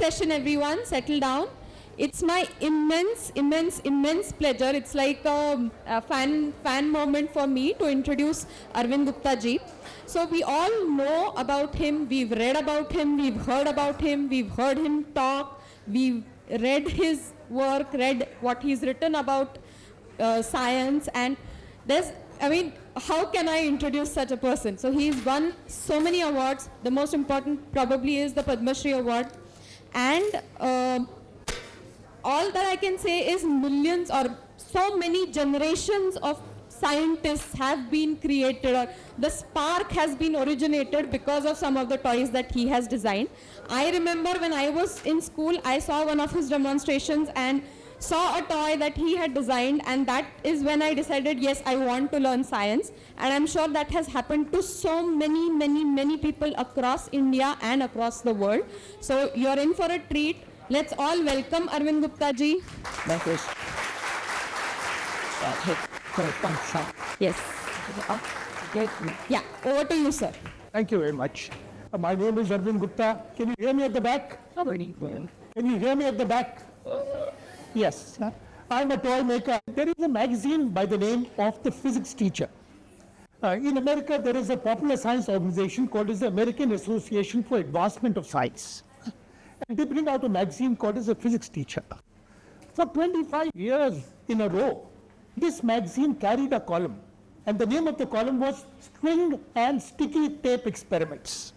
session, everyone. Settle down. It's my immense pleasure. It's like a fan moment for me to introduce Arvind Gupta ji. So we all know about him. We've read about him. We've heard about him. We've heard him talk. We've read his work, read what he's written about science. And how can I introduce such a person? So he's won so many awards. The most important probably is the Padma Shri Award. And all that I can say is millions or so many generations of scientists have been created, or the spark has been originated because of some of the toys that he has designed. I remember when I was in school, I saw one of his demonstrations and saw a toy that he had designed, and that is when I decided, yes, I want to learn science. And I'm sure that has happened to so many people across India and across the world. So you're in for a treat. Let's all welcome Arvind Gupta ji. Yes. Yeah, over to you, sir. Thank you very much. My name is Arvind Gupta. Can you hear me at the back? Can you hear me at the back? Yes. I'm a toy maker. There is a magazine by the name of The Physics Teacher. In America, there is a popular science organization called as the American Association for Advancement of Science. And they bring out a magazine called as The Physics Teacher. For 25 years in a row, this magazine carried a column. And the name of the column was String and Sticky Tape Experiments.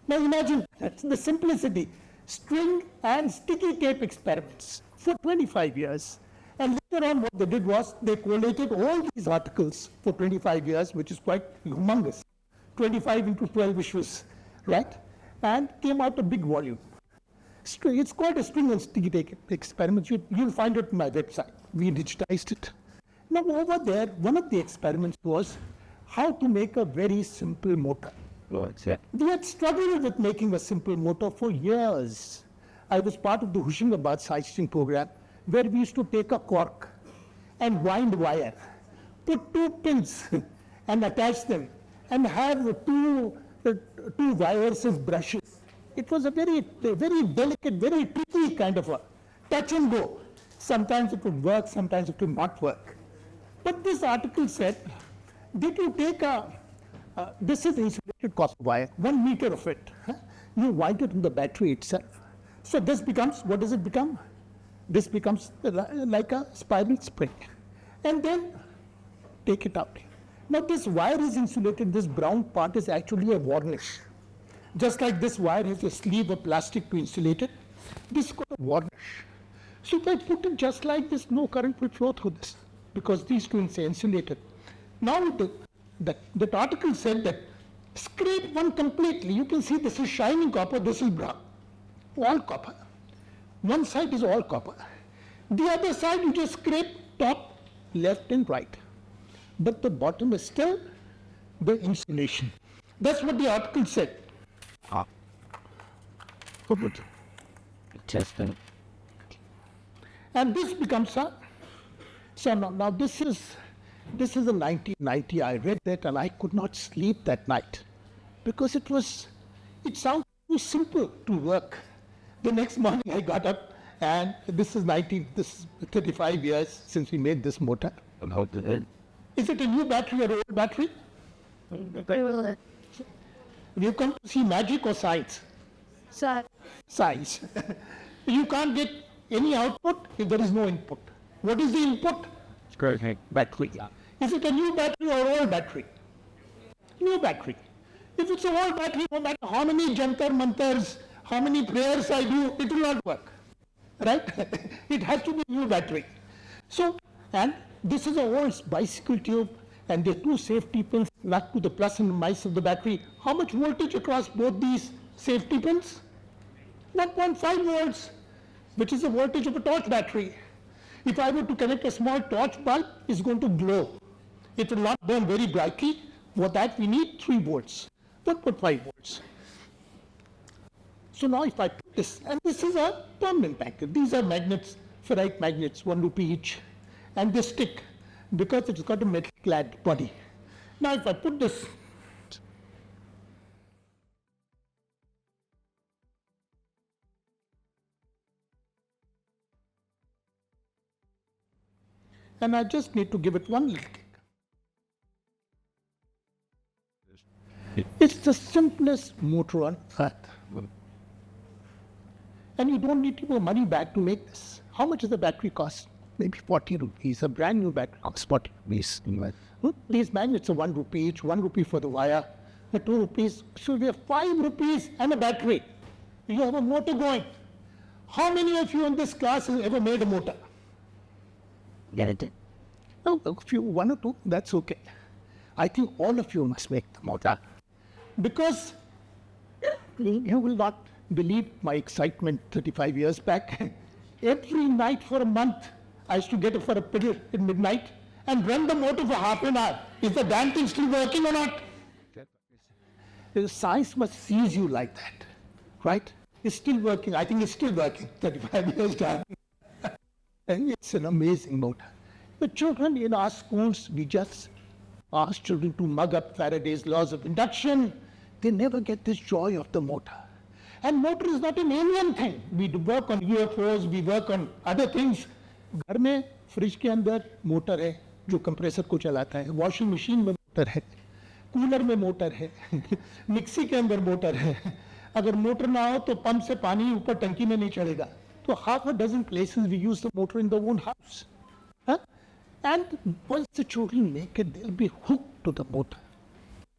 Now imagine the simplicity. String and sticky tape experiments for 25 years. And later on, what they did was they collated all these articles for 25 years, which is quite humongous, 25 into 12 issues, right? And came out a big volume. It's called a String and Sticky Tape Experiments. You'll find it on my website. We digitized it. Now over there, one of the experiments was how to make a very simple motor. We had struggled with making a simple motor for years. I was part of the Hoshiangabad Sightseeing program, where we used to take a cork and wind wire, put 2 pins and attach them, and have two wires as brushes. It was a very delicate, very tricky kind of a touch and go. Sometimes it would work, sometimes it would not work. But this article said, did you take this is insulated copper wire, 1 meter of it. You wind it on the battery itself. So this becomes, what does it become? This becomes like a spiral spring. And then take it out. Now this wire is insulated, this brown part is actually a varnish. Just like this wire has a sleeve of plastic to insulate it, this is called a varnish. So if I put it just like this, no current will flow through this, because these two are insulated. Now that article said that scrape one completely. You can see this is shining copper, this is brown. All copper. One side is all copper. The other side you just scrape top, left and right. But the bottom is still the insulation. That's what the article said. And this becomes a, so now this is a 1990. I read that and I could not sleep that night because it sounded too simple to work. The next morning I got up and this is 35 years since we made this motor. Is it a new battery or old battery? You come to see magic or science? Science. You can't get any output if there is no input. What is the input? Battery. Is it a new battery or old battery? New battery. If it's an old battery, no matter how many jantar mantars, how many prayers I do, it will not work. Right? It has to be a new battery. So, and this is an old bicycle tube, and there are 2 safety pins lugged to the plus and minus of the battery. How much voltage across both these safety pins? 1.5 volts, which is the voltage of a torch battery. If I were to connect a small torch bulb, it's going to glow. It will not burn very brightly. For that, we need 3 volts, 1.5 volts. So now if I put this, and this is a permanent magnet. These are magnets, ferrite magnets, 1 rupee each. And they stick because it's got a metal-clad body. Now if I put this, and I just need to give it one little kick. It's the simplest motor on earth. And you don't need to put money back to make this. How much does the battery cost? Maybe 40 rupees. A brand new battery costs 40 rupees. These magnets are 1 rupee each, 1 rupee for the wire, 2 rupees. So we have 5 rupees and a battery. You have a motor going. How many of you in this class have ever made a motor? Get it? Oh, a few, 1 or 2, that's okay. I think all of you must make the motor. Because you will not believe my excitement 35 years back. Every night for a month, I used to get up for a piddle at midnight and run the motor for half an hour. Is the damn thing still working or not? The science must seize you like that, right? It's still working. I think it's still working 35 years down. And it's an amazing motor. The children in our schools, we just ask children to mug up Faraday's laws of induction. They never get this joy of the motor. And motor is not an alien thing. We work on UFOs, we work on other things. घर में fridge के अंदर motor है जो compressor को चलाता है, washing machine में मोटर है, कूलर में मोटर है, मिक्सी के अंदर मोटर है. अगर मोटर ना हो तो पंप से पानी ऊपर टंकी में नहीं चढ़ेगा. तो half a dozen places we use the motor in the own house. And once the children make it, they'll be hooked to the motor.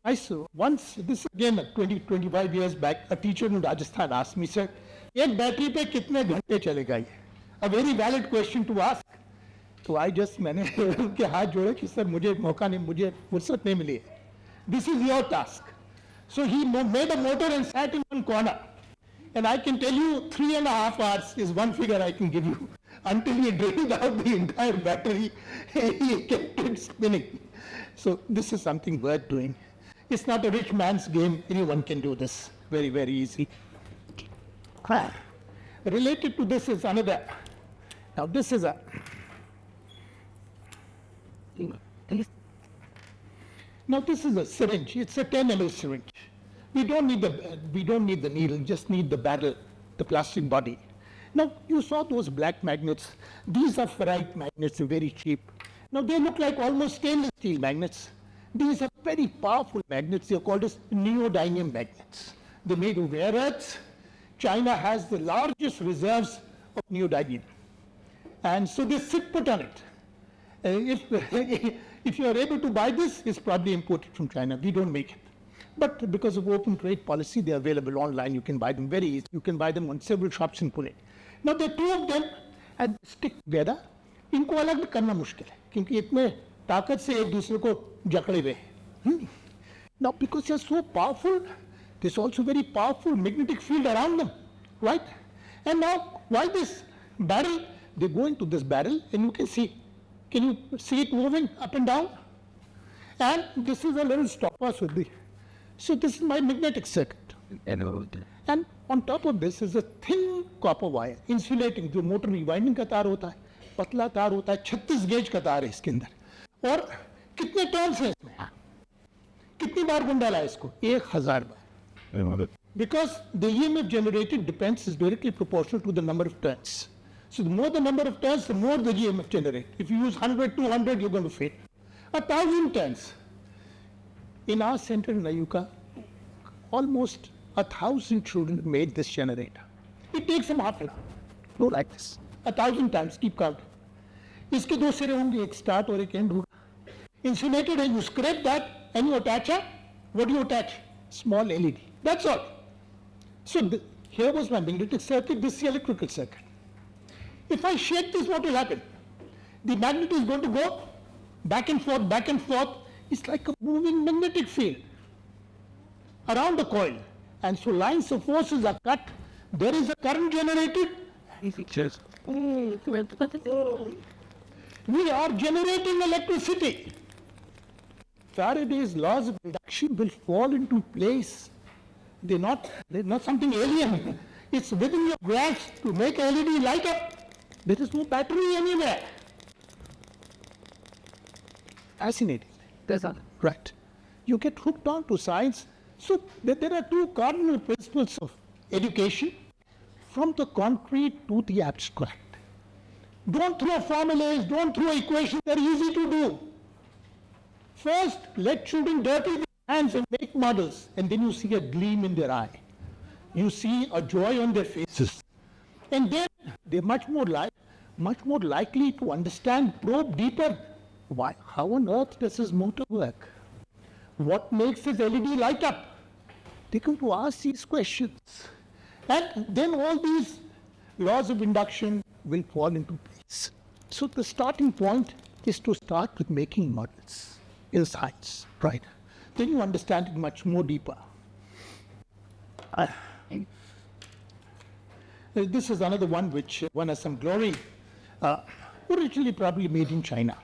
I saw once, this again 25 years back, a teacher in Rajasthan asked me, sir, एक battery पे कितने घंटे चलेगा ये? A very valid question to ask. तो I just, मैंने उनके हाथ जोड़े कि सर मुझे मौका नहीं, मुझे फुर्सत नहीं मिली है. This is your task. So he made a motor and sat in one corner. And I can tell you 3.5 hours is one figure I can give you. Until he drained out the entire battery, he kept it spinning. So this is something worth doing. It's not a rich man's game. Anyone can do this very, very easily. Related to this is another. Now this is a. Now this is a syringe. It's a 10 ml syringe. We don't need the needle. Just need the barrel, the plastic body. Now you saw those black magnets. These are ferrite magnets. They're very cheap. Now they look like almost stainless steel magnets. These are very powerful magnets. They are called as neodymium magnets. They're made of rare earths. China has the largest reserves of neodymium. And so they sit put on it. If you are able to buy this, it's probably imported from China. We don't make it. But because of open trade policy, they are available online. You can buy them very easily. You can buy them on several shops in Pune. Now there are 2 of them and stick together. इनको अलग करना मुश्किल है क्योंकि इतने ताकत से एक दूसरे को जकड़े हुए हैं. Now because they are so powerful, there's also very powerful magnetic field around them, right? And now why this barrel? They go into this barrel and you can see. Can you see it moving up and down? And this is a little stopper with the. So this is my magnetic circuit. And on top of this is a thin copper wire insulating. जो motor rewinding का तार होता है, पतला तार होता है, 36 gauge का तार है इसके अंदर. और कितने टर्न्स हैं इसमें? कितनी बार गुंडा है इसको? 1000 बार. Because the EMF generated depends is directly proportional to the number of turns. So the more the number of turns, the more the EMF generated. If you use 100, 200, you're going to fail. 1,000 turns. In our center in Ayuka, almost 1,000 children made this generator. It takes them half an hour. Go like this. 1,000 times, keep count. इसके 2 सिरे होंगे, एक start और एक end होगा. Insulated and you scrape that and you attach a, what do you attach? Small LED. That's all. So here was my magnetic circuit, this is the electrical circuit. If I shake this, what will happen? The magnet is going to go back and forth, back and forth. It's like a moving magnetic field around the coil. And so lines of forces are cut. There is a current generated. We are generating electricity. Faraday's laws of induction will fall into place. They're not something alien. It's within your grasp to make LED light up. There is no battery anywhere. Fascinating. Right. You get hooked on to science. So there are 2 cardinal principles of education, from the concrete to the abstract. Don't throw formulas, don't throw equations, they're easy to do. First, let children dirty their hands and make models, and then you see a gleam in their eye. You see a joy on their faces. And then they're much more likely to understand, probe deeper. Why? How on earth does this motor work? What makes this LED light up? They're going to ask these questions. And then all these laws of induction will fall into place. So the starting point is to start with making models in science, right? Then you understand it much more deeper. This is another one which won us some glory. Originally probably made in China.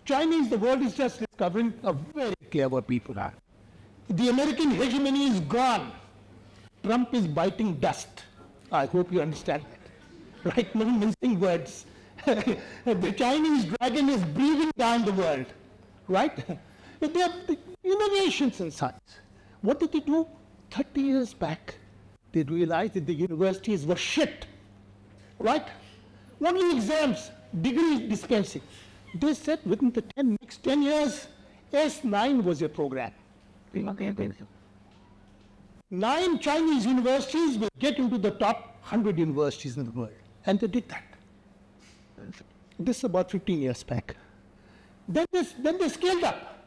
Chinese, the world is just discovering a very clever people are. The American hegemony is gone. Trump is biting dust. I hope you understand that. Right? No mincing words. The Chinese dragon is breathing down the world. Right? They have innovations in science. What did they do? 30 years back, they realized that the universities were shit. Right? Only exams, degree dispensing. They said within the next 10 years, S9 was a program. 9 Chinese universities will get into the top 100 universities in the world. And they did that. This is about 15 years back. Then they scaled up.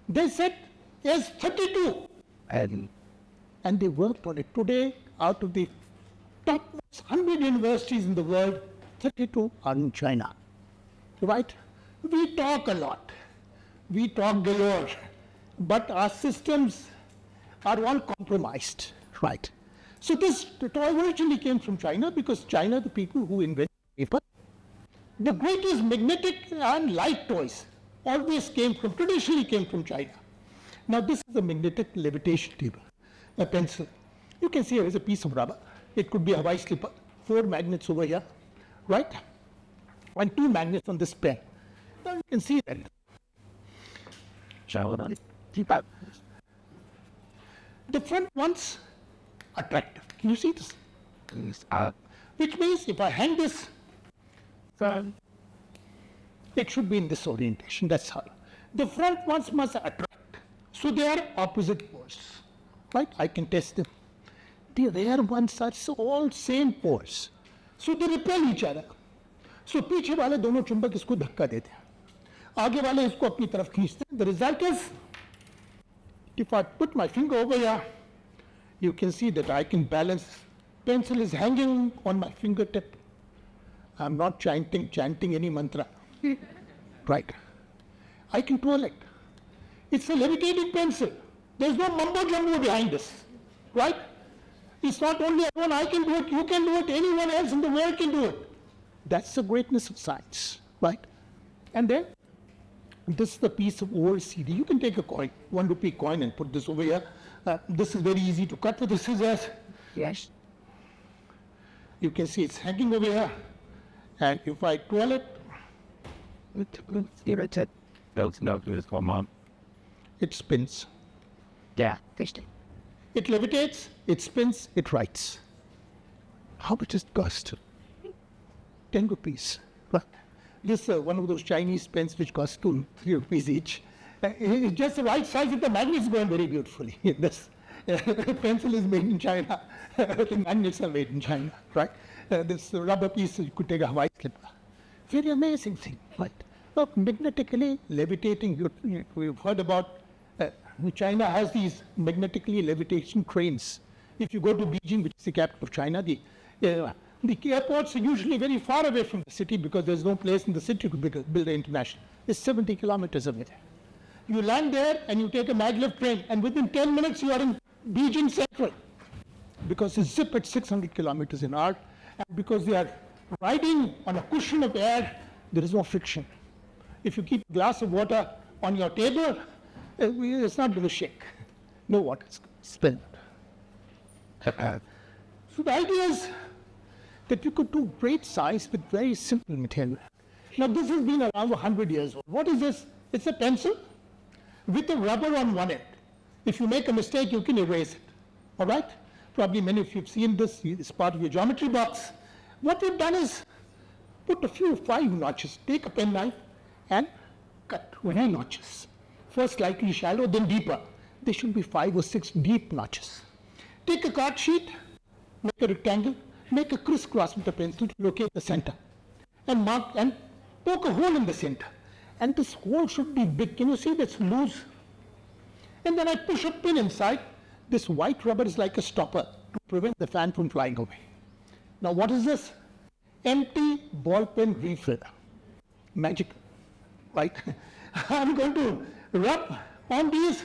They said S32. And they worked on it. Today, out of the top 100 universities in the world, 32 are in China. Right? We talk a lot. We talk galore. But our systems are all compromised. Right? So this toy originally came from China because China, the people who invented paper, the greatest magnetic and light toys traditionally came from China. Now this is a magnetic levitation table, a pencil. You can see here is a piece of rubber. It could be a Hawaii slipper, 4 magnets over here, right? And 2 magnets on this pen. Now you can see that. The front one's attractive. Can you see this? Which means if I hang this, it should be in this orientation. That's how. The front ones must attract. So they are opposite poles. Right? I can test them. The rear ones are all same poles. So they repel each other. So पीछे वाले दोनों चुंबक इसको धक्का देते हैं. आगे वाले इसको अपनी तरफ खींचते हैं. The result is, if I put my finger over here, you can see that I can balance. Pencil is hanging on my fingertip. I'm not chanting any mantra. Right. I can twirl it. It's a levitating pencil. There's no mumbo jumbo behind this. Right? It's not only alone I can do it, you can do it, anyone else in the world can do it. That's the greatness of science. Right? And then, this is the piece of old CD. You can take a coin, 1 rupee coin, and put this over here. This is very easy to cut with the scissors. Yes. You can see it's hanging over here. And if I twirl it, it spins. Yeah. It levitates, it spins, it writes. How much does it cost? 10 rupees. This is one of those Chinese pens which cost 2-3 rupees each. It's just the right size and the magnets going very beautifully. This pencil is made in China. The magnets are made in China, right? This rubber piece, you could take a Hawaii slipper. Very amazing thing, right? Look, magnetically levitating, we've heard about China has these magnetically levitation trains. If you go to Beijing, which is the capital of China, the airports are usually very far away from the city because there's no place in the city to build an international. It's 70 kilometers away. You land there and you take a maglev train, and within 10 minutes you are in Beijing Central because it's zip at 600 kilometers an hour, and because they are riding on a cushion of air, there is no friction. If you keep a glass of water on your table, it's not going to shake. No water is spilled. So the idea is that you could do great science with very simple material. Now this has been around 100 years old. What is this? It's a pencil with a rubber on one end. If you make a mistake, you can erase it. All right? Probably many of you have seen this. It's part of your geometry box. What we've done is put a few 5 notches. Take a penknife and cut 9 notches. First slightly shallow, then deeper. There should be 5 or 6 deep notches. Take a card sheet, make a rectangle, make a crisscross with a pencil to locate the center, and mark and poke a hole in the center. And this hole should be big. Can you see that's loose? And then I push a pin inside. This white rubber is like a stopper to prevent the fan from flying away. Now what is this? Empty ball pen refill. Magic, right? I'm going to rub on these.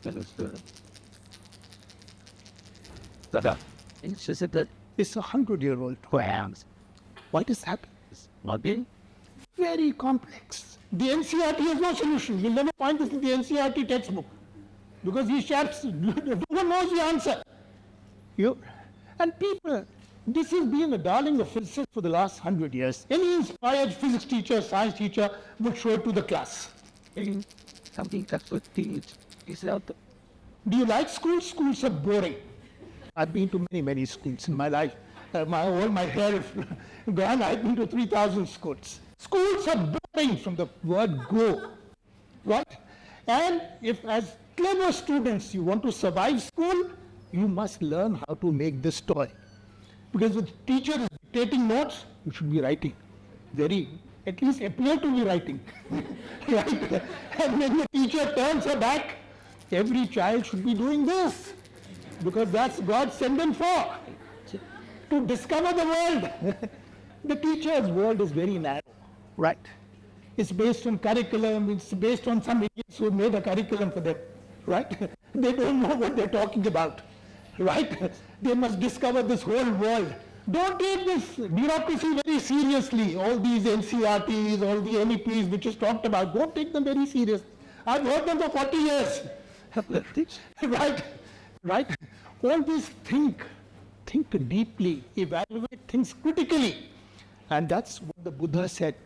It's 100-year-old. Why does happen? Very complex. The NCRT has no solution. You'll never find this in the NCRT textbook. Because these chaps, no one knows the answer. And people, this has been a darling of physics for the last 100 years. Any inspired physics teacher, science teacher would show it to the class. Something that's what is out there. Do you like schools? Schools are boring. I've been to many schools in my life. All my hair is gone. I've been to 3,000 schools. Schools are boring from the word go, right? And if as clever students you want to survive school, you must learn how to make this toy. Because the teacher is dictating notes, you should be writing. At least appear to be writing. Right? And when the teacher turns her back, every child should be doing this. Because that's God sent them for. To discover the world. The teacher's world is very narrow. Right. It's based on curriculum, it's based on some idiots who made a curriculum for them. Right? They don't know what they're talking about. Right? They must discover this whole world. Don't take this bureaucracy very seriously. All these NCRTs, all the MEPs which is talked about, don't take them very seriously. I've heard them for 40 years. Right? Right? Always think deeply, evaluate things critically. And that's what the Buddha said.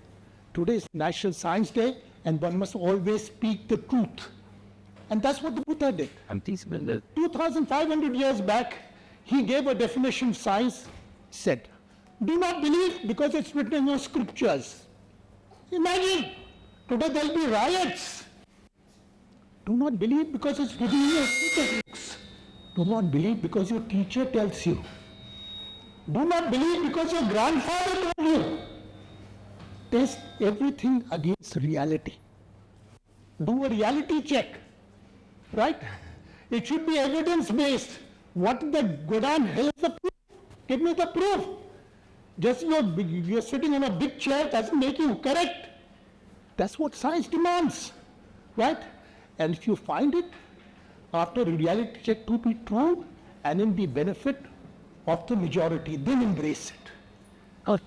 Today is National Science Day, and one must always speak the truth. And that's what the Buddha did. 2,500 years back, he gave a definition of science, said, do not believe because it's written in your scriptures. Imagine, today there'll be riots. Do not believe because it's written in your textbooks. Do not believe because your teacher tells you. Do not believe because your grandfather told you. Test everything against reality. Do a reality check. Right? It should be evidence-based. What the goddamn hell is the proof? Give me the proof. Just you're sitting in a big chair doesn't make you correct. That's what science demands. Right? And if you find it, after a reality check to be true and in the benefit of the majority, then embrace it.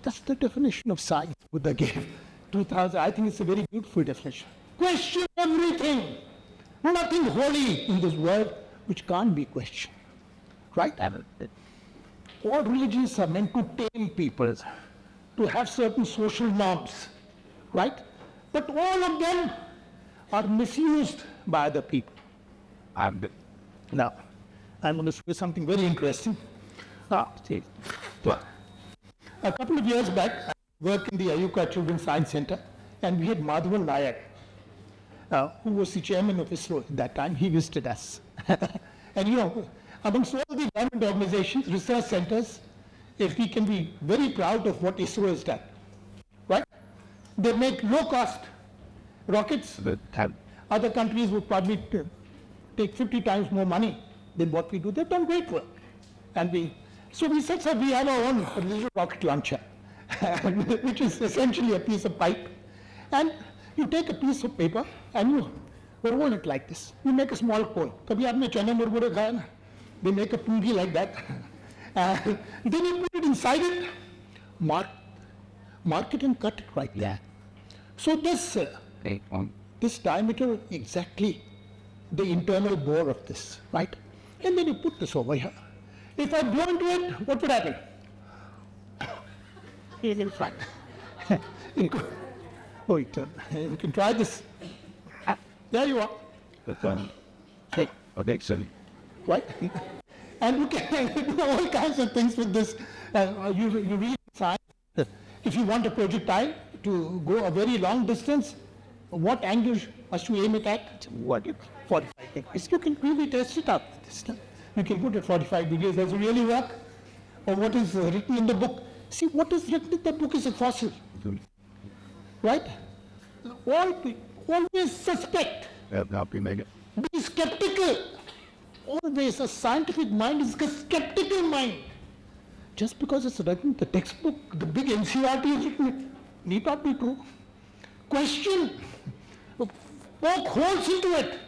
That's the definition of science Buddha gave. 2000, I think it's a very beautiful definition. Question everything. Nothing holy in this world which can't be questioned. Right? All religions are meant to tame people, to have certain social norms. Right? But all of them are misused by other people. Now, I'm going to say something very interesting. A couple of years back, I worked in the Ayuka Children's Science Center, and we had Madhavan Nayak, who was the chairman of ISRO at that time. He visited us. And amongst all the government organizations, research centers, if we can be very proud of what ISRO has done. Right? They make low-cost rockets. Other countries would probably take 50 times more money than what we do. They've done great work. And so we said, sir, we have our own little rocket launcher, which is essentially a piece of pipe. And you take a piece of paper and you roll it like this. You make a small cone. Kabhi aapne chana murmure khaya na? They make a pungi like that. Then you put it inside it, mark it and cut it right there. So this diameter exactly the internal bore of this, right? And then you put this over here. If I blow into it, what would happen? It will fly. You can try this. There you are. Excellent. Right? And you can do all kinds of things with this. You read science. If you want a projectile to go a very long distance, what angle must you aim it at? What? 45 degrees. You can really test it out. You can put it 45 degrees. Does it really work? Or what is written in the book? See, what is written in the book is a fossil. Right? Always suspect. Be skeptical. Always a scientific mind is a skeptical mind. Just because it's written in the textbook, the big NCERT is written, it need not be true. Question. Poke holes into it.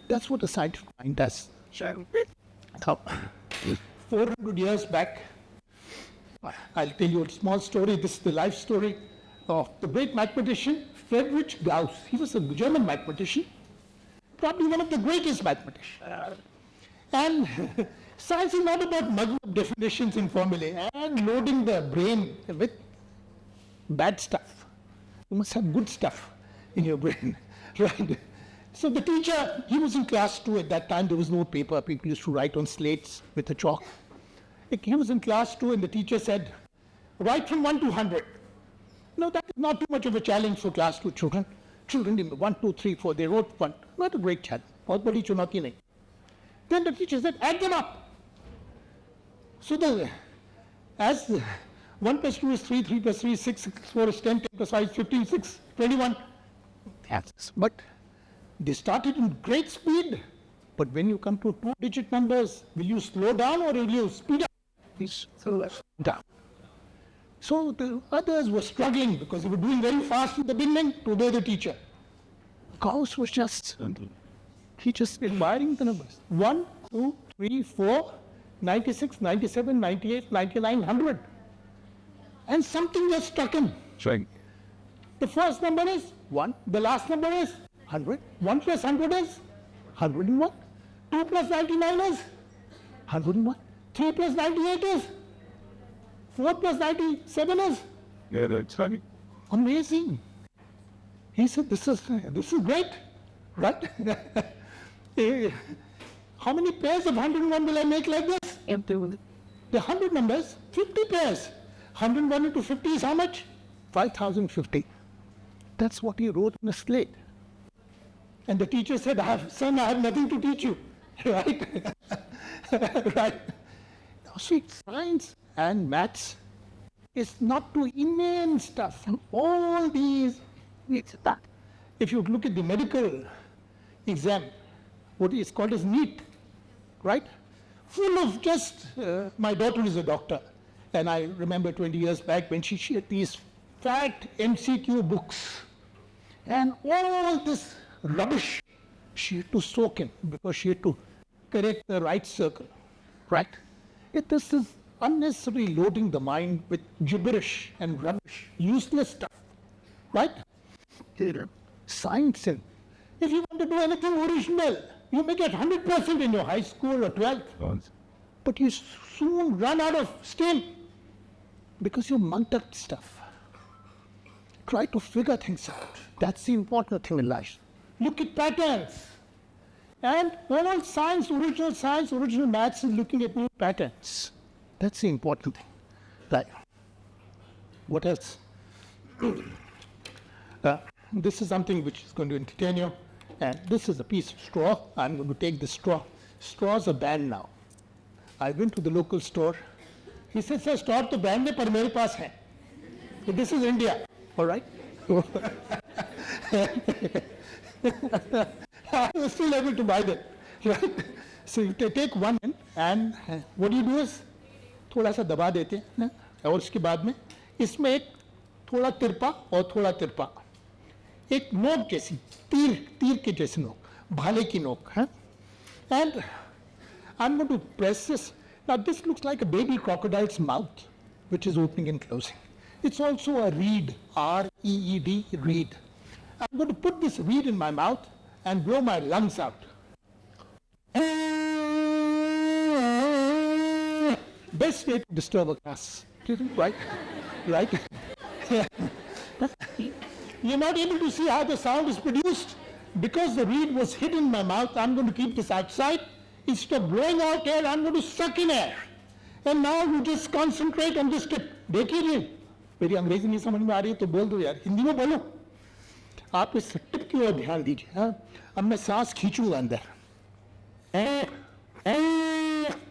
That's what a scientific mind does. 400 years back, I'll tell you a small story. This is the life story of the great mathematician Friedrich Gauss. He was a German mathematician, probably one of the greatest mathematicians. And science is not about muddling up definitions in formulae and loading the brain with bad stuff. You must have good stuff in your brain, right? So the teacher, he was in class 2 at that time. There was no paper. People used to write on slates with a chalk. He was in class 2 and the teacher said, write from 1 to 100. No, that is not too much of a challenge for class 2 children. Children in 1, 2, 3, 4, they wrote 1. Not a great challenge. बहुत बड़ी चुनौती नहीं. Then the teacher said, add them up. So as 1 plus 2 is 3, 3 plus 3 is 6, 6 plus 4 is 10, 10 plus 5 is 15, 6, 21. But they started in great speed. But when you come to 2-digit numbers, will you slow down or will you speed up? Please slow down. So the others were struggling because they were doing very fast in the beginning to obey the teacher. Gauss was just admiring the numbers. 1, 2, 3, 4, 96, 97, 98, 99, 100. And something just struck him. The first number is 1. The last number is 100. 1 plus 100 is 101. 2 plus 99 is 101. 3 plus 98 is 4 plus 97 is amazing. He said, this is great, right? How many pairs of 101 will I make like this? The 100 numbers, 50 pairs. 101 into 50 is how much? 5050. That's what he wrote on a slate. And the teacher said, son, I have nothing to teach you. Right? Right. Now see, science and maths is not too inane stuff. All these, it's that. If you look at the medical exam, what is called as NEET, right? Full of just, my daughter is a doctor. And I remember 20 years back when she had these fat MCQ books. And all this rubbish she had to soak in because she had to correct the right circle, right? This is unnecessary loading the mind with gibberish and rubbish, useless stuff, right? Science, and if you want to do anything original, you may get 100% in your high school or 12th, but you soon run out of steam because you mugged up stuff. Try to figure things out. That's the important thing in life. Look at patterns. And all science, original maths is looking at new patterns. That's the important thing. Right. What else? This is something which is going to entertain you. And this is a piece of straw. I'm going to take the straw. Straws are banned now. I went to the local store. He said, sir, straw to ban hai, par mere paas hai. So this is India. All right? I was still able to buy that. Right? So you take one end and what you do is थोड़ा सा दबा देते हैं ना, और उसके बाद में इसमें एक थोड़ा तिरपा और थोड़ा तिरपा, एक नोक जैसी, तीर के जैसी नोक, भाले की नोक है. And I'm going to press this. Now this looks like a baby crocodile's mouth, which is opening and closing. It's also a reed, R-E-E-D, reed. I'm going to put this reed in my mouth and blow my lungs out. Best way to disturb a class, right? Right? You're not able to see how the sound is produced. Because the reed was hidden in my mouth, I'm going to keep this outside. Instead of blowing out air, I'm going to suck in air. And now you just concentrate on this tip. देखिए जी, मेरी अंग्रेजी नहीं समझ में आ रही है तो बोल दो यार, हिंदी में बोलो. आप इस टिप की ओर ध्यान दीजिए. हाँ, अब मैं सांस खींचूंगा अंदर.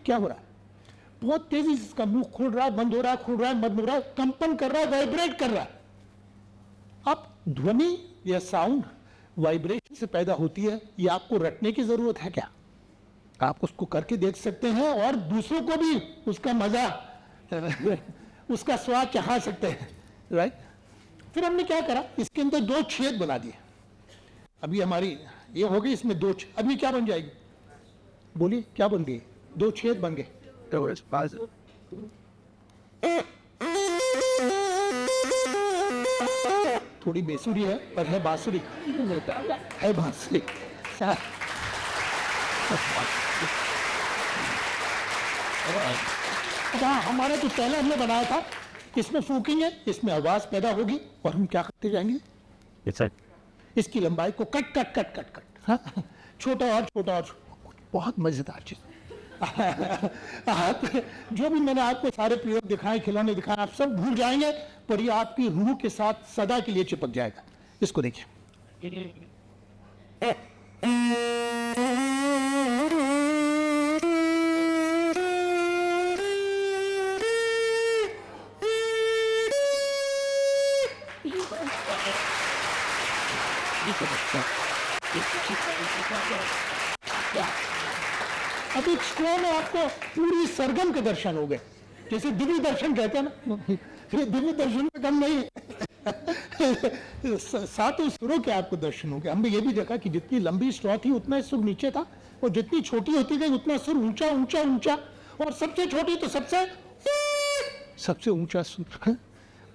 क्या हो रहा है? बहुत तेजी से इसका मुंह खुल रहा है, बंद हो रहा है, खुल रहा है, बंद हो रहा है, कंपन कर रहा है, वाइब्रेट कर रहा है. अब ध्वनि या साउंड वाइब्रेशन से पैदा होती है, ये आपको रटने की जरूरत है क्या? आप उसको करके देख सकते हैं और दूसरों को भी उसका मजा उसका स्वाद चाह सकते हैं. राइट. फिर हमने क्या करा, इसके अंदर 2 छेद बना दिए. अभी हमारी ये हो गई, इसमें 2 अभी क्या बन जाएगी? बोलिए क्या बन गई? 2 छेद बन गए. थोड़ी बेसुरी है पर है बांसुरी. है बांसुरी. हमारा तो पहले हमने बनाया था, इसमें फूकेंगे, इसमें आवाज पैदा होगी और हम क्या करते जाएंगे? इसकी लंबाई को cut cut cut cut cut. हाँ? छोटा और छोटा और बहुत मजेदार चीज. जो भी मैंने आपको सारे प्रयोग दिखाए, खिलौने दिखाए, आप सब भूल जाएंगे पर ये आपकी रूह के साथ सदा के लिए चिपक जाएगा. इसको देखिए. अब एक स्लो में आपको पूरी सरगम के दर्शन हो गए, जैसे दिव्य दर्शन कहते हैं ना. ये दिव्य दर्शन में कम नहीं, 7 सुरों के आपको दर्शन हो गए. हमने ये भी देखा कि जितनी लंबी स्ट्रॉ थी उतना सुर नीचे था और जितनी छोटी होती गई उतना सुर ऊंचा ऊंचा ऊंचा, और सबसे छोटी तो सबसे ऊंचा सुर.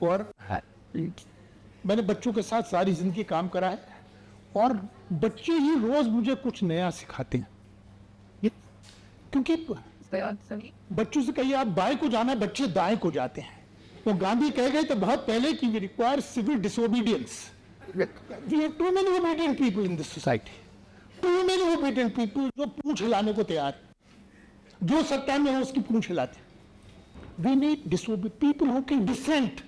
और मैंने बच्चों के साथ सारी जिंदगी काम करा है और बच्चे ही रोज मुझे कुछ नया सिखाते हैं. क्योंकि बच्चों से कहिए आप बाएं को जाना, बच्चे दाएं को जाते हैं. तो गांधी कह गए तो बहुत पहले कि we require civil disobedience. We have too many obedient people in this society. Too many obedient people जो पूंछ हिलाने को तैयार, जो सत्ता में हो उसकी पूंछ हिलाते. We need disobedient people who can dissent.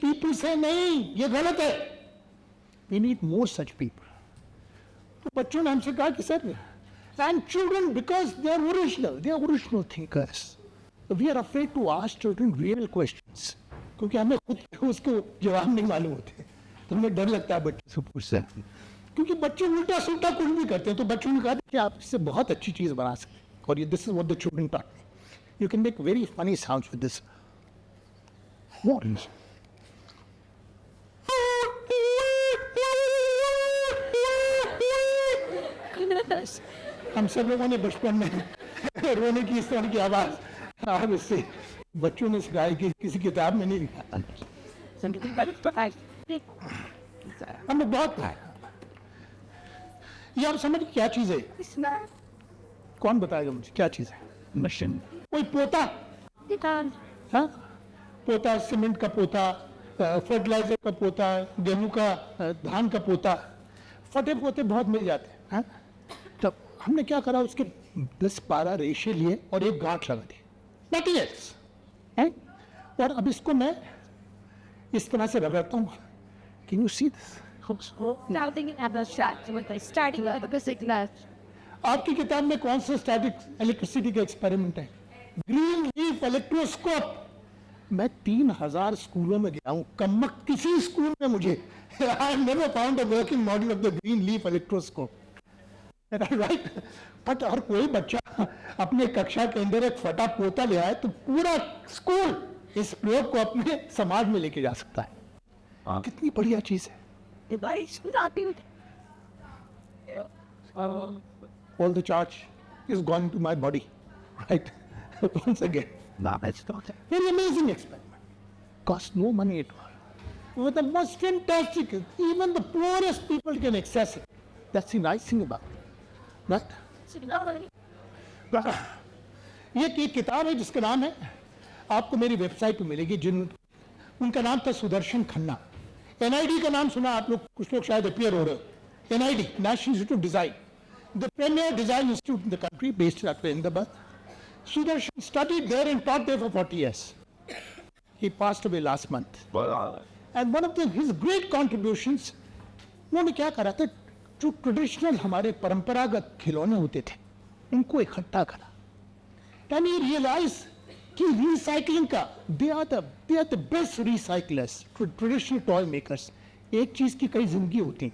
पीपल से नहीं ये गलत है. We need more such people. तो बच्चों ने हमसे कहा कि sir, and children, because they are original thinkers, we are afraid to ask children real questions, क्योंकि हमें खुद उसको जवाब नहीं मालूम होते. तो हमें डर लगता है बच्चे से पूछते हैं, क्योंकि बच्चे उल्टा सुल्टा कुछ भी करते हैं. तो बच्चों ने कहा कि आप इससे बहुत अच्छी चीज बना सकते हैं. और ये this is what the children taught me. You can make very funny sounds with this. हम सब लोगों ने बचपन में रोने की इस तरह की आवाज अब इससे बच्चों ने सिखाई कि किसी किताब में नहीं लिखा. हमने बहुत ये आप समझ क्या चीज है? कौन बताएगा मुझे क्या चीज है? मशीन. कोई पोता. हाँ, पोता, सीमेंट का पोता, फर्टिलाइजर का पोता, गेहूं का, धान का पोता. फटे पोते बहुत मिल जाते हैं. हाँ? तब हमने क्या करा, उसके 10-12 रेशे लिए और एक गांठ लगा दी. Nothing else. और अब इसको मैं इस तरह से रगड़ता हूँ. Can you see this? आपकी किताब में कौन सा स्टैटिक इलेक्ट्रिसिटी का एक्सपेरिमेंट है? Green leaf electroscope. मैं 3000 स्कूलों में गया हूँ, कमक किसी स्कूल में मुझे I have never found a working model of the green leaf electroscope. Right. But और कोई बच्चा अपने कक्षा के अंदर एक फटा पोता ले आए तो पूरा स्कूल इस प्रयोग को अपने समाज में लेके जा सकता है. कितनी बढ़िया चीज है. All the charge is gone to my body. Right. Once again. Very amazing experiment. Cost no money at all. But the most fantastic, even the poorest people can access it. That's the nice thing about it. Right? ये एक किताब है जिसका नाम है, आपको मेरी website पे मिलेगी. उनका नाम था सुदर्शन खन्ना. एनआईडी का नाम सुना आप लोग, कुछ लोग शायद अपियर हो रहे हो. NID, national institute of design. the premier design institute in the country, based at Ahmedabad. Sudarshan studied there and taught there for 40 years. He passed away last month. And one of his great contributions, उन्होंने क्या करा था, जो traditional हमारे परंपरागत खिलौने होते थे, उनको इकट्ठा करा. And he realized कि recycling का, they are the best recyclers, traditional toy makers. एक चीज की कई जिंदगी होती हैं.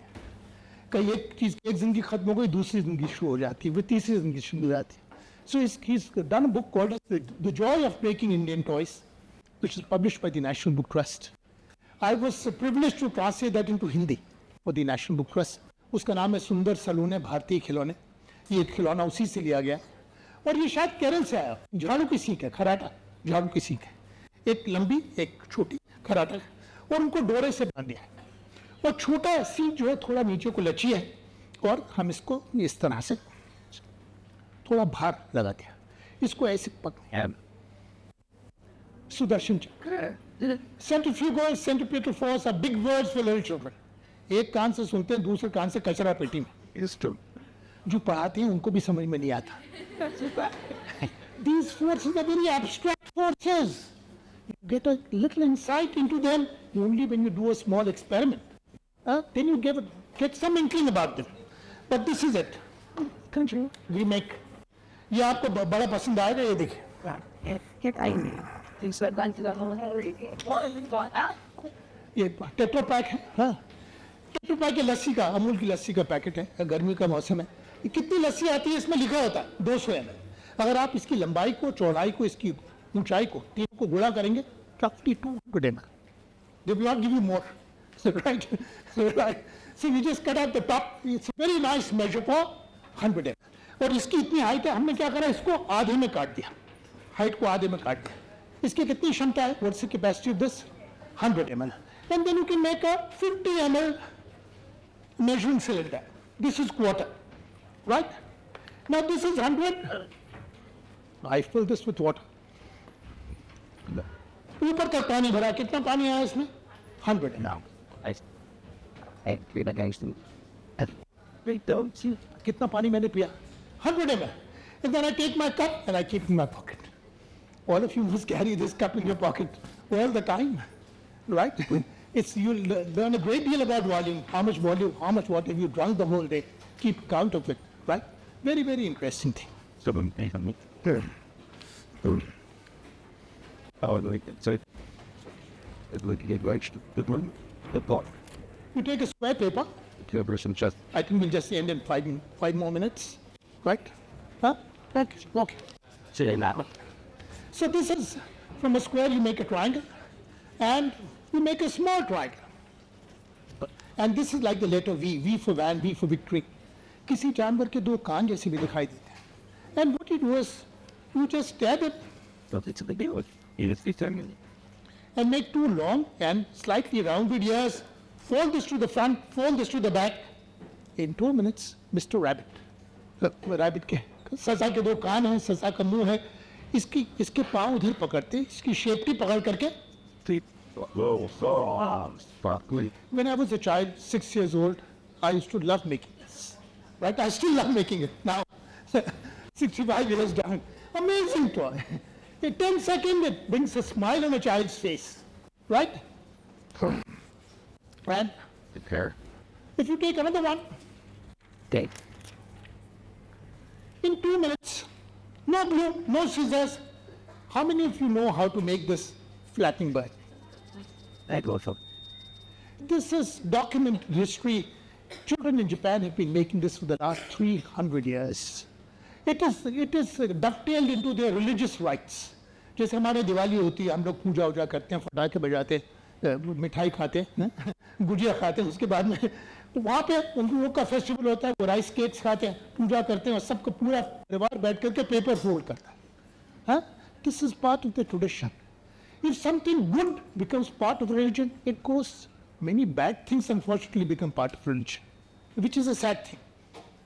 कई एक चीज की एक जिंदगी खत्म हो गई, दूसरी जिंदगी शुरू हो जाती है, वो तीसरी जिंदगी शुरू हो जाती है. So he's done a book called The Joy of Making Indian Toys, which is published by the National Book Trust. I was privileged to translate that into Hindi for the National Book Trust. उसका नाम है सुंदर सलूने भारतीय खिलौने. ये खिलौना उसी से लिया गया और ये शायद केरल से आया. झाड़ू की सीख है, खराटा झाड़ू की सीख है, एक लंबी एक छोटी खराटा, और उनको डोरे से बांध दिया. और छोटा सीख जो है थोड़ा नीचे को लची है और हम इसको इस तरह से थोड़ा भार लगा दिया. इसको ऐसे पकड़ सुदर्शन चक्र. Centrifugal, centripetal force are big words for little children. एक कान से सुनते हैं, दूसरे कान से कचरा पेटी में. जो पढ़ाते हैं उनको भी समझ में नहीं आता. These forces are very abstract forces. You get a little insight into them only when you do a small experiment. Then you get some inkling about them. But this is it. We make. ये आपको बड़ा पसंद आएगा, ये देखिए. ये tetra pack है. हाँ, टेट्रा पैक की लस्सी का, अमूल की लस्सी का पैकेट है. गर्मी का मौसम है. ये कितनी लस्सी आती है इसमें लिखा होता है 200 ml. अगर आप इसकी लंबाई को, चौड़ाई को, इसकी ऊंचाई को, तीनों को गुणा करेंगे, roughly 200 ml. They will not give you more. Right? Right. So we just cut out the top. It's a very nice measure for 100 ml. और इसकी इतनी हाइट है, हमने क्या करा, इसको आधे में काट दिया. हाइट को आधे में काट दिया. इसकी कितनी क्षमता है? What's the capacity of this? 100 ml. And then you can make a 50 ml measuring cylinder. This is quarter. Right? Now this is 100. I fill this with water. ऊपर का पानी भरा. कितना पानी आया इसमें? 100 ml. कितना पानी मैंने पिया? 100 ml. And then I take my cup and I keep it in my pocket. All of you must carry this cup in your pocket all the time, right? You'll learn a great deal about volume, how much water you drunk the whole day. Keep count of it, right? Very, very interesting thing. So it would get right to the pot. You take a square paper. I think we'll just end in five more minutes, right? Huh? Okay. So this is, from a square you make a triangle, and you make a small triangle. And this is like the letter V, V for van, V for victory. किसी जानवर के दो कान जैसे भी दिखाई देते हैं. And what you do is, you just stab it and make two long and slightly rounded ears. Fold this to the front, fold this to the back. In 2 minutes, Mr. Rabbit. Rabbit के ससा के दो कान हैं, ससा का मुंह है. इसके पाँव उधर पकड़ते, इसकी शेपटी पकड़ करके. When I was a child, 6 years old, I used to love making this. Right? I still love making it now. 65 years down. Amazing toy. In 10 seconds, it brings a smile on a child's face. Right? And if you take another one, in 2 minutes, no glue, no scissors. How many of you know how to make this flattening bird? This is documented history. Children in Japan have been making this for the last 300 years. It is dovetailed into their religious rites. जैसे हमारे दिवाली होती है, हम लोग पूजा वूजा करते हैं, पटाखे बजाते हैं, मिठाई खाते हैं, गुजिया खाते हैं, उसके बाद में तो वहाँ पे उनको लोग का फेस्टिवल होता है, वो राइस केक्स खाते हैं, पूजा करते हैं और सबको पूरा परिवार बैठ करके पेपर फोल्ड करता है. हाँ? This is part of the tradition. If something good becomes part of religion, it goes. Many bad things unfortunately become part of religion, which is a sad thing,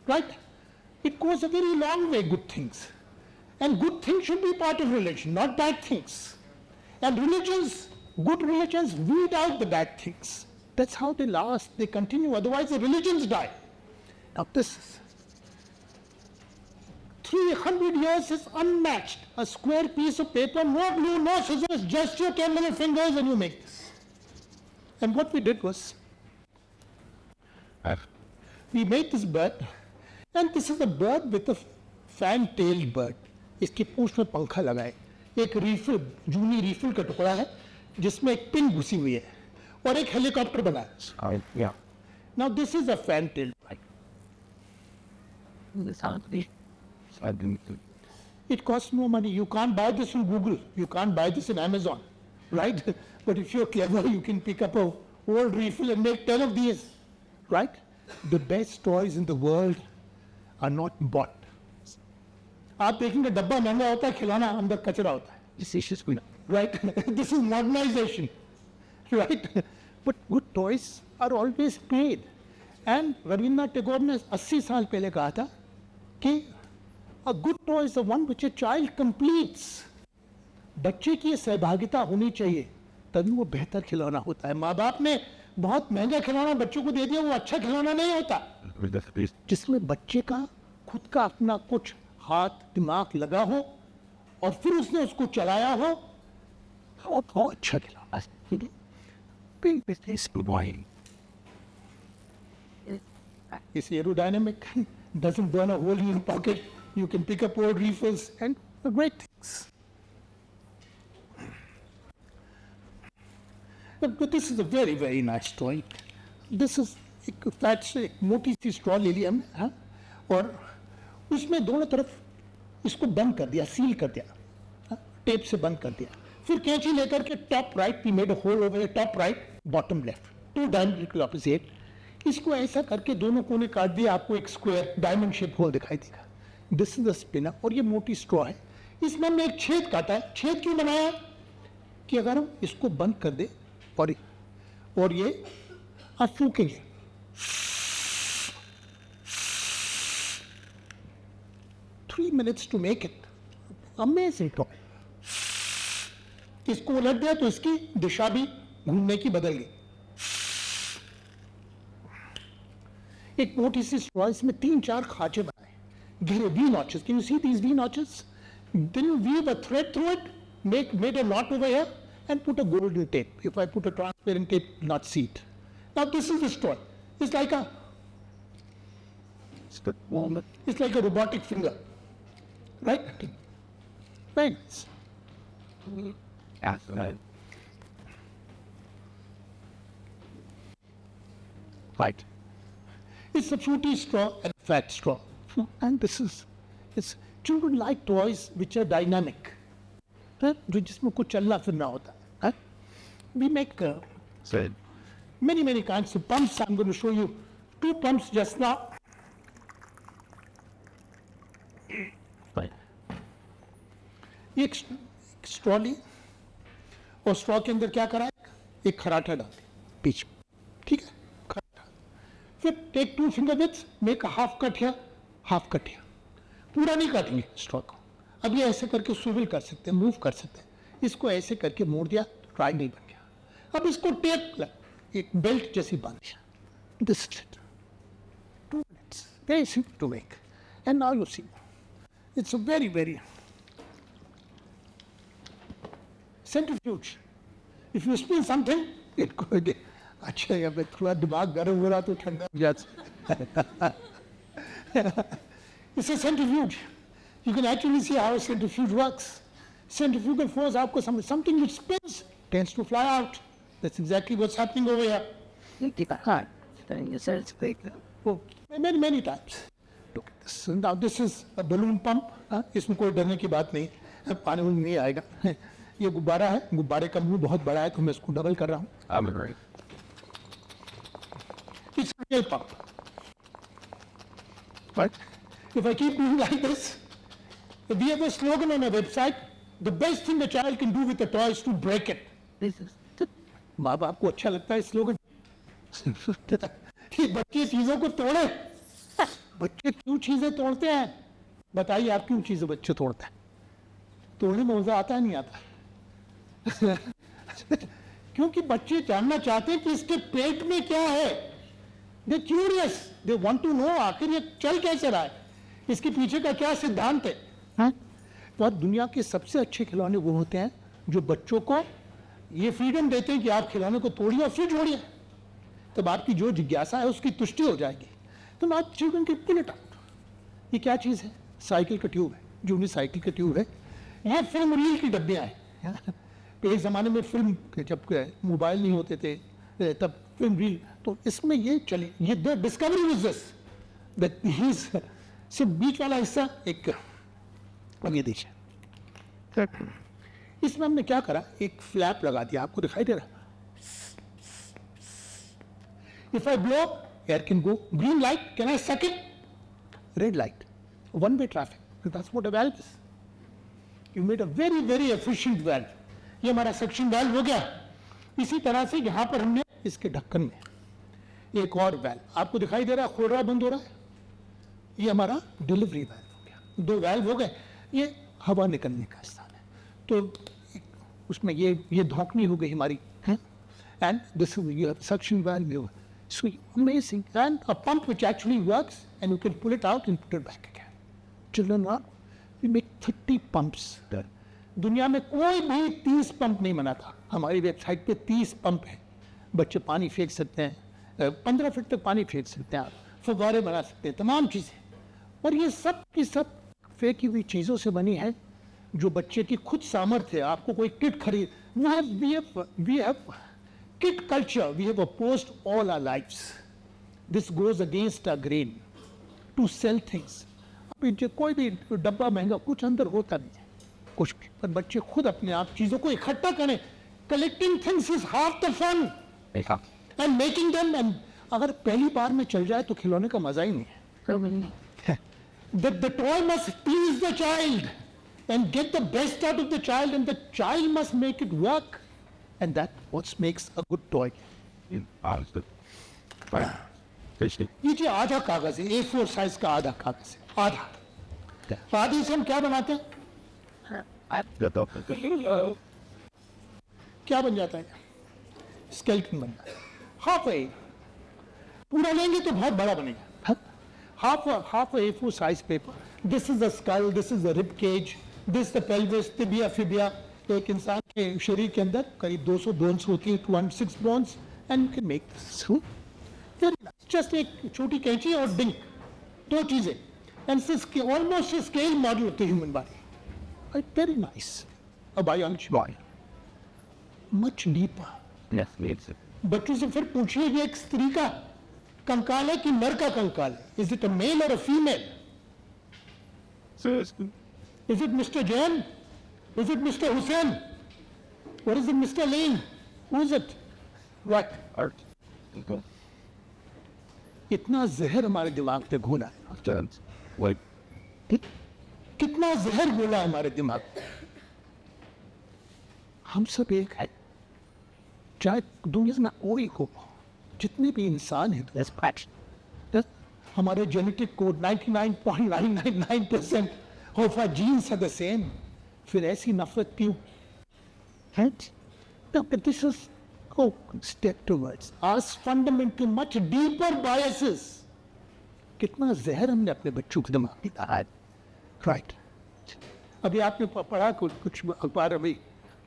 right? It goes a very long way, good things. And good things should be part of religion, not bad things. And religions, good religions weed out the bad things. That's how they last, they continue, otherwise the religions die. Now this 300 years is unmatched. A square piece of paper, no glue, no scissors, just your 10 little fingers and you make this. And what we did was, we made this bird, and this is a bird with a fan-tailed bird. इसकी पूंछ में पंखा लगा है, एक refill, जूनी refill का टुकड़ा है, जिसमें एक पिन घुसी हुई है, और एक हेलीकॉप्टर बना है. Yeah. Now this is a fan-tailed bird. It costs no money. You can't buy this in Google. You can't buy this in Amazon, right? But if you're clever, you can pick up a old refill and make 10 of these, right? The best toys in the world are not bought. आप देखेंगे डब्बा महंगा होता है, खिलौना अंदर कचरा होता है. This is just Right? This is modernization, right? But good toys are always made. And Rabindranath Tagore ने 80 साल पहले कहा था कि a good toy is the one which a child completes. बच्चे की सहभागिता होनी चाहिए, तभी वो बेहतर खिलौना होता है. माँ बाप ने बहुत महंगा खिलौना बच्चों को दे दिया, वो अच्छा खिलौना नहीं होता. जिसमें बच्चे का खुद का अपना कुछ हाथ दिमाग लगा हो और फिर उसने उसको चलाया हो, और बहुत अच्छा खिलौना. It's aerodynamic, doesn't burn a hole in your pocket. You can pick up old refills and great things. But this is a very, very nice toy. This is एक फ्लैट से एक मोटी सी स्ट्रॉ ले लिया हमने, हाँ, और उसमें दोनों तरफ इसको बंद कर दिया, सील कर दिया, हाँ, टेप से बंद कर दिया. फिर कैंची लेकर के top right we made a hole over top right, bottom left, two diametrical opposite. इसको ऐसा करके दोनों कोने काट दिया, आपको एक स्क्वायर डायमंड शेप होल दिखाई देगा. दिस इज द स्पिनर, और ये मोटी स्ट्रॉ है. इसमें हमने एक छेद काटा है. छेद क्यों बनाया कि अगर हम इसको बंद कर दे और ये आप फूकेंगे, three minutes to make it. Amazing toy. इसको उलट दिया तो इसकी दिशा भी घूमने की बदल गई. एक मोटी सी स्ट्रॉ, इसमें 3-4 खांचे बनाए, घेरे, V notches. Can you see these V notches? Then you weave a thread through it, made a knot over here, and put a golden tape. If I put a transparent tape, not see it. Now this is the straw. It's like a robotic finger, right? Very nice. Right. It's a fruity straw and a fat straw. And it's children like toys which are dynamic. जो जिसमें कुछ चलना फिरना होता है. We make many kinds of pumps. I'm going to show you 2 pumps just now. एक straw ली और straw के अंदर क्या करा, एक खराटा डाल बीच में, ठीक है, खराटा. फिर take 2 finger widths, make a half cut here, half cut here. पूरा नहीं काटेंगे स्ट्रॉ को. अब ये ऐसे करके स्विvel कर सकते हैं, मूव कर सकते हैं. इसको ऐसे करके मोड़ दिया, ट्रायंगल बन गया. अब इसको टेप एक बेल्ट जैसी बांध दिया. This is it. 2 minutes. Very simple to make. And now you see, it's a very, very centrifuge. If you spin something, it could. अच्छा यार, मैं थोड़ा दिमाग गर्म हो रहा तो ठंडा हो जाता. It's a centrifuge. You can actually see how a centrifuge works. Centrifugal force, आपको समझ, something which spins tends to fly out. That's exactly what's happening over here. Oh, many times. Look at this. Now this is a balloon pump. इसमें कोई डरने की बात नहीं, पानी नहीं आएगा. ये गुब्बारा है, गुब्बारे का मुंह बहुत बड़ा है तो मैं इसको डबल कर रहा हूँ. It's a real pump. But if I keep doing like this, we have a slogan on our website, the best thing a child can do with a toy is to break it. माँ बाप को अच्छा लगता है slogan कि बच्चे चीजों को तोड़े. बच्चे क्यों चीजें तोड़ते हैं? बताइए आप, क्यों चीजें बच्चे तोड़ते हैं? तोड़ने में मजा आता है, नहीं आता? क्योंकि बच्चे जानना चाहते हैं कि इसके पेट में क्या है. They're curious. They want to know आखिर ये चल कैसे रहा है. इसके पीछे का क्या सिद्धांत है? हाँ? तो दुनिया के सबसे अच्छे खिलौने वो होते हैं जो बच्चों को ये फ्रीडम देते हैं कि आप खिलौने को तोड़िए और फिर जोड़िए, तब आपकी जो जिज्ञासा है उसकी तुष्टि हो जाएगी। तो नॉट चिल्ड्रन की पुल इट आउट। ये क्या चीज़ है? साइकिल का ट्यूब है, जूनी साइकिल का ट्यूब है। यह फिल्म रील की डब्बियाँ हैं। एक ज़माने में फिल्म जब मोबाइल नहीं होते थे तब फिल्म रील, तो इसमें ये चली, ये the discovery was this that he is सिर्फ बीच वाला हिस्सा एक, अब ये देखिए इसमें हमने क्या करा, एक फ्लैप लगा दिया, आपको दिखाई दे रहा? If I blow, air can go. Green light, can I suck it? Red light, one-way traffic. That's what a valve is. You made a very, very efficient valve. ये हमारा सक्शन वाल्व हो गया। इसी तरह से यहाँ पर हमने इसके ढक्कन में एक और वाल्व आपको दिखाई दे रहा है, खोल रहा बंद हो रहा है, ये हमारा डिलीवरी वाल्व हो गया। दो वाल्व हो गए, ये हवा निकलने का स्थान है। तो उसमें ये धौंकनी हो गई हमारी, and this suction valve, so amazing, and a pump which actually works and you can pull it out and put it back again. Children are, we make 30 pumps there. दुनिया में कोई भी 30 पंप नहीं बनाता। हमारी वेबसाइट पे 30 pump है। बच्चे पानी फेंक सकते हैं, 15 फीट तक पानी फेंक सकते हैं, आप फव्वारे बना सकते हैं, तमाम चीज़ें। और ये सब की सब फेंकी हुई चीज़ों से बनी है जो बच्चे की खुद सामर्थ्य है। आपको कोई किट खरीद, we have kit culture, we have opposed all our lives. This goes against our grain to sell things. अभी जो कोई भी डब्बा महंगा, कुछ अंदर होता नहीं है, कुछ भी, पर बच्चे खुद अपने आप चीज़ों को इकट्ठा करें। Collecting things is half the fun. And making them, and अगर पहली बार में चल जाए तो खिलौने का मजा ही नहीं है। The toy must please the child and get the best out of the child, and the child must make it work. And that what makes a good toy. ये जो आधा कागज है, A4 साइज का आधा कागज है, आधे से हम क्या बनाते हैं? क्या बन जाता है? स्केलेटन बन जाता है। हाफ ए, पूरा लेंगे तो बहुत बड़ा बनेगा। Half A4 size paper, this is the skull, this is the rib cage, this the pelvis, tibia, fibula. एक इंसान के शरीर के अंदर करीब 200 बोन्स होती है, 206 bones, and you can make this very nice. Just एक छोटी कैंची और डिंक, दो चीजें, and almost scale model of the human body, very nice. अब आई अंश मच डीपर। बच्चों से फिर पूछिए कि एक स्त्री का कंकाल है कि नर का कंकाल है? इज इट अ मेल और a female? Is it mister Jain? Is it Mr. Hussain? Or is it Mr. Lane? Who is it? What? Art. इतना जहर हमारे दिमाग पे घोला है। कितना जहर घोला है हमारे दिमाग पे। हम सब एक है, चाहे दुनिया में कोई हो, जितने भी इंसान हैं, हमारे genetic code 99.999% of our genes are the same. फिर ऐसी नफरत क्यों? This is step towards us fundamental much deeper biases. कितना जहर हमने अपने बच्चों के दिमाग में डाला है, राइट? अभी आपने पढ़ा कुछ अखबार, अभी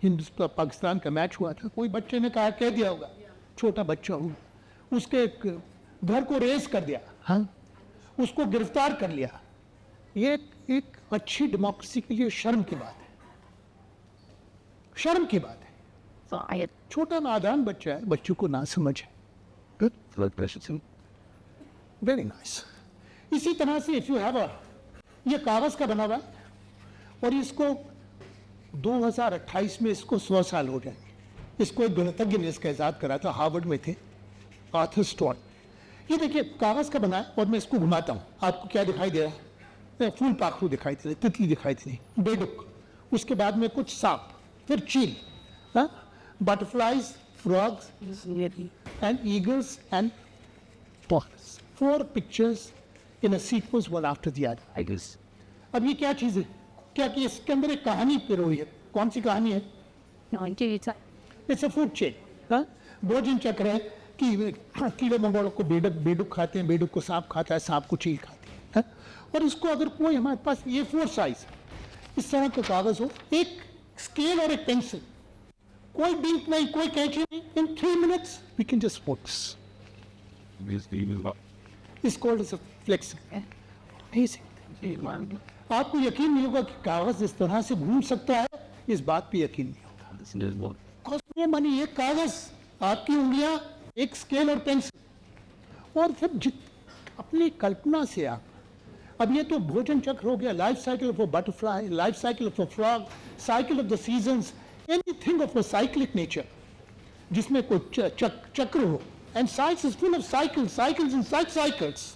हिंदुस्तान पाकिस्तान का मैच हुआ था, कोई बच्चे ने कहा, कह दिया होगा, छोटा बच्चा हो, उसके घर को रेस कर दिया, हाँ, उसको गिरफ्तार कर लिया। ये एक अच्छी डेमोक्रेसी के लिए शर्म की बात है, शर्म की बात है। छोटा नादान बच्चा है, बच्चों को ना समझ है, वेरी नाइस। इसी तरह से इफ यू हैव ये कागज का बना हुआ है, और इसको 2028 में इसको 100 साल हो जाएंगे। इसको एक गणितज्ञ ने इसका इजाद करा था, हार्वर्ड में थे, आर्थर स्टोन। ये देखिए कागज का बना है, और मैं इसको घुमाता हूँ, आपको क्या दिखाई दे रहा है? फूल पाखरू दिखाई दे रही, तितली दिखाई दे रही, बेडुक, उसके बाद में कुछ सांप, फिर चील, butterflies, frogs and eagles and pots. 4 pictures in a sequence, one after the other. अब ये क्या चीज़ है? क्या कि इसके अंदर एक कहानी पिरोई है। कौन सी कहानी है? इट्स अ फूड चेन, भोजन चक्र है कि कीड़े मंगोड़ों को बेडुक खाते हैं, बेडुक को सांप खाता है, सांप को चील खाती है? और इसको अगर कोई हमारे पास A4 साइज इस तरह का कागज हो, एक स्केल और एक पेंसिल, कोई बिंक नहीं, कोई कैंची नहीं, in 3 minutes we can just focus. It's called as a flexing. Amazing. आपको यकीन नहीं होगा कि कागज इस तरह से घूम सकता है, इस बात पे यकीन नहीं होगा। कॉस्ट मानी एक कागज, आपकी उंगलियां, एक स्केल और पेंसिल, और फिर अपनी कल्पना से आप, अब ये तो भोजन चक्र हो गया, life cycle of a butterfly, life cycle of a frog, cycle of the seasons, anything of a cyclic nature, जिसमें कोई चक्र हो, and science is full of cycles and cycles.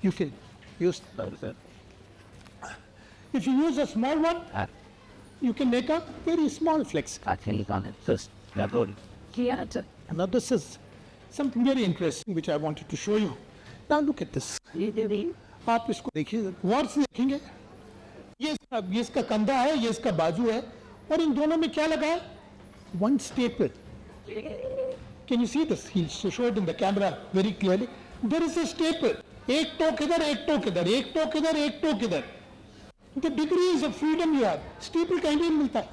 You can use that. If you use a small one, you can make a very small flex. Now this is something very interesting which I wanted to show you. Now look at this. आप इसको देखिए, words देखेंगे, ये इसका कंधा है, ये इसका बाजू है, और इन दोनों में क्या लगा है? One staple. Can you see this? He'll show it in the camera very clearly. There is a staple. एक टोक इधर, एक टोक इधर, एक टोक इधर, एक टोक इधर. The degrees of freedom you have. Staple कहीं भी मिलता है.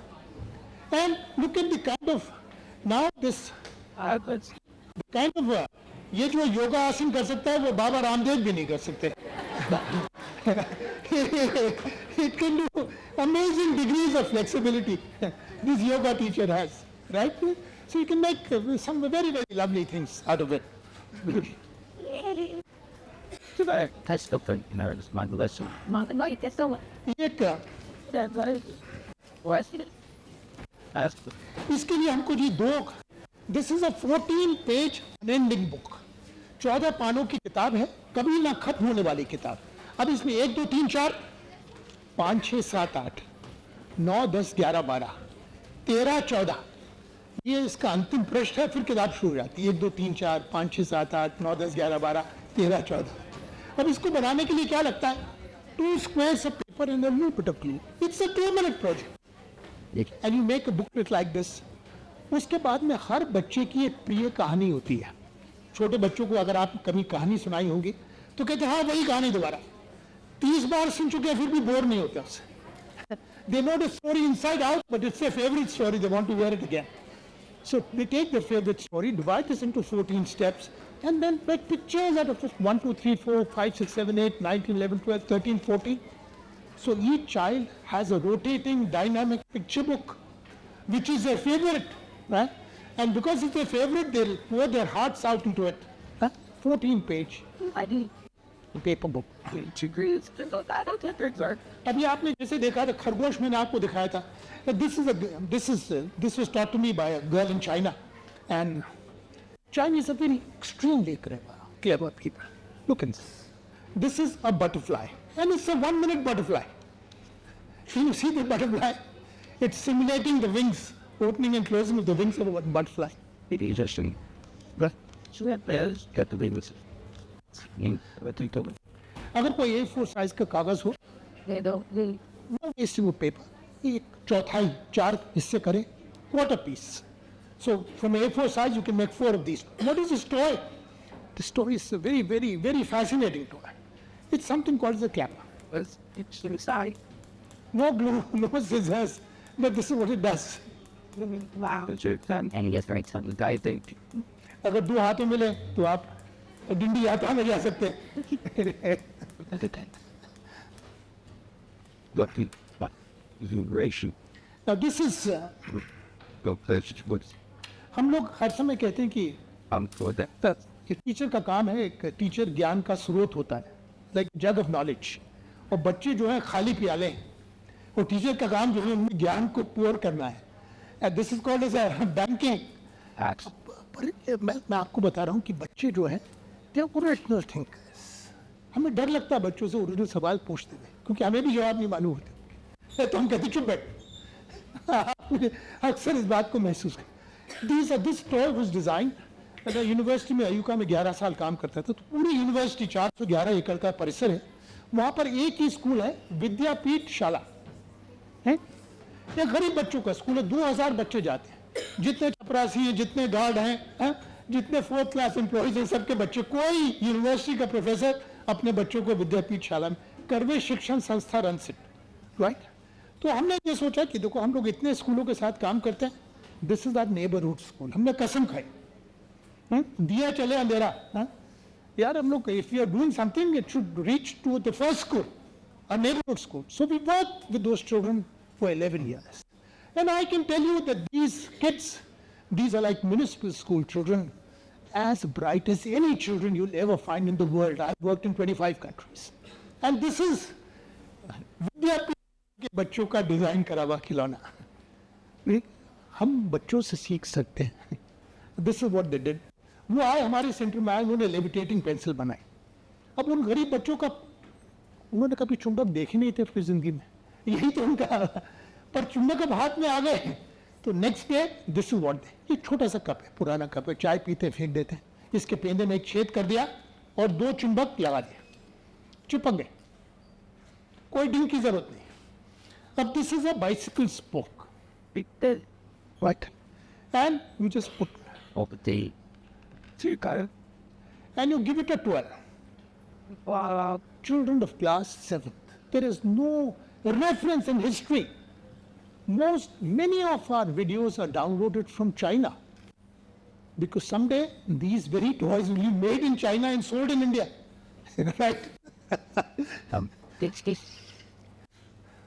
And look at the kind of now this kind of ये जो योगा आसन कर सकता है वो बाबा रामदेव भी नहीं कर सकते. It can do amazing degrees of flexibility. This yoga teacher has, right? So you can make some very, very lovely things out of it. That's the thing, you know, it's my lesson. इसके लिए हमको जी दो, this is a 14-page unending book, 14 पानों की किताब है, कभी ना खत्म होने वाली किताब. अब इसमें 1, 2, 3, 4, 5, 6, 7, 8, 9, 10, 11, 12, 13, 14, ये इसका अंतिम पृष्ठ है, फिर किताब शुरू हो जाती है. 1, 2, 3, 4, 5, 6, 7, 8, 9, 10, 11, 12, 13, 14. अब इसको बनाने के लिए क्या लगता है? 2 squares of paper and a little bit of glue. It's a 2-minute project. And you make a booklet like this. उसके बाद में हर बच्चे की एक प्रिय कहानी होती है. छोटे बच्चों को अगर आप कभी कहानी सुनाई होगी तो कहते हैं हाँ वही कहानी दोबारा. 30 बार सुन चुके हैं फिर भी बोर नहीं होते उससे. They know the story inside out, but it's their favorite story. They want to hear it again. So they take their favorite story, divide this into 14 steps, and then make pictures out of it. 1, 2, 3, 4, 5, 6, 7, 8, 9, 10, 11, 12, 13, 14. So each child has a rotating, dynamic picture book, which is their favorite, right? And because it's their favorite, they'll pour their hearts out into it. 14-page paper book. अभी आपने जैसे देखा था खरगोश, मैंने आपको दिखाया था. This was taught to me by a girl in China, and Chinese are very extremely clever people. Look at this. This is a butterfly, and it's a 1-minute butterfly. Can you see the butterfly? It's simulating the wings, opening and closing of the wings of a butterfly. It is interesting. But so that bears get the wings. अगर कोई A4 size का कागज हो, no wasting of paper, एक चौथाई 4 हिस्से करें, quarter piece. So from A4 size you can make 4 of these. What is this toy? This toy is a very, very, very fascinating toy. It's something called the clapper. It's inside. No glue, no scissors, but this is what it does. Wow. And yes, very exciting. I think. अगर 2 हाथों मिले तो आप डिंडी हाथों में जा सकते हैं. Now this is हम लोग हर समय कहते हैं कि टीचर का काम है, एक टीचर ज्ञान का स्रोत होता है, लाइक जग ऑफ नॉलेज, और बच्चे जो है खाली प्याले हैं, और टीचर का काम जो है उनमें ज्ञान को पोर करना है. And this is called as a banking. पर मैं आपको बता रहा हूँ कि बच्चे जो है दे आर ओरिजिनल थिंकर्स. हमें डर लगता है बच्चों से ओरिजिनल सवाल पूछते हुए, क्योंकि हमें भी जवाब नहीं मालूम होते, तो हम कहते चुप बैठ. अक्सर इस बात को महसूस कर. This toy was designed at a university में, अयुका में 11 साल काम करता था, तो पूरी यूनिवर्सिटी 411 एकड़ का परिसर है, वहाँ पर एक ही स्कूल है, विद्यापीठ शाला है. ये गरीब बच्चों का स्कूल है, 2000 बच्चे जाते हैं, जितने चपरासी हैं, जितने गार्ड हैं, जितने 4th क्लास एम्प्लॉइज हैं, सबके बच्चे. कोई यूनिवर्सिटी का प्रोफेसर अपने बच्चों को विद्यापीठ शाला में, करवे शिक्षण संस्था रन्स इट, राइट। तो हमने ये सोचा कि देखो हम लोग इतने स्कूलों के साथ काम करते हैं, this is our neighbourhood school. हमने कसम खाई, दिया चले अंधेरा, यार हम लोग if you are doing something it should reach to the first school, a neighborhood school. So we worked with those children for 11 years. And I can tell you that these kids, these are like municipal school children, as bright as any children you'll ever find in the world. I've worked in 25 countries. And this is विद्यापीठ के बच्चों का design करा हुआ खिलौना। हम बच्चों से सीख सकते हैं। This is what they did. वो आए हमारे सेंटर में आए, उन्होंने लेविटेटिंग पेंसिल बनाई। अब उन गरीब बच्चों का, उन्होंने कभी चुंबक देखे नहीं थे अपनी जिंदगी में, यही तो उनका, पर चुंबक अब हाथ में आ गए तो next day this is what, ये छोटा सा कप है, पुराना कप है, चाय पीते फेंक देते हैं, इसके पेंदे में एक छेद कर दिया और 2 चुंबक लगा दिया, चिपक गए, कोई डिंग की जरूरत नहीं। अब this is a bicycle spoke, right, and you just put over the car. and you give it a twirl. Children of class 7th. There is no reference in history. Many of our videos are downloaded from China. Because someday these very toys will be made in China and sold in India. Right? This.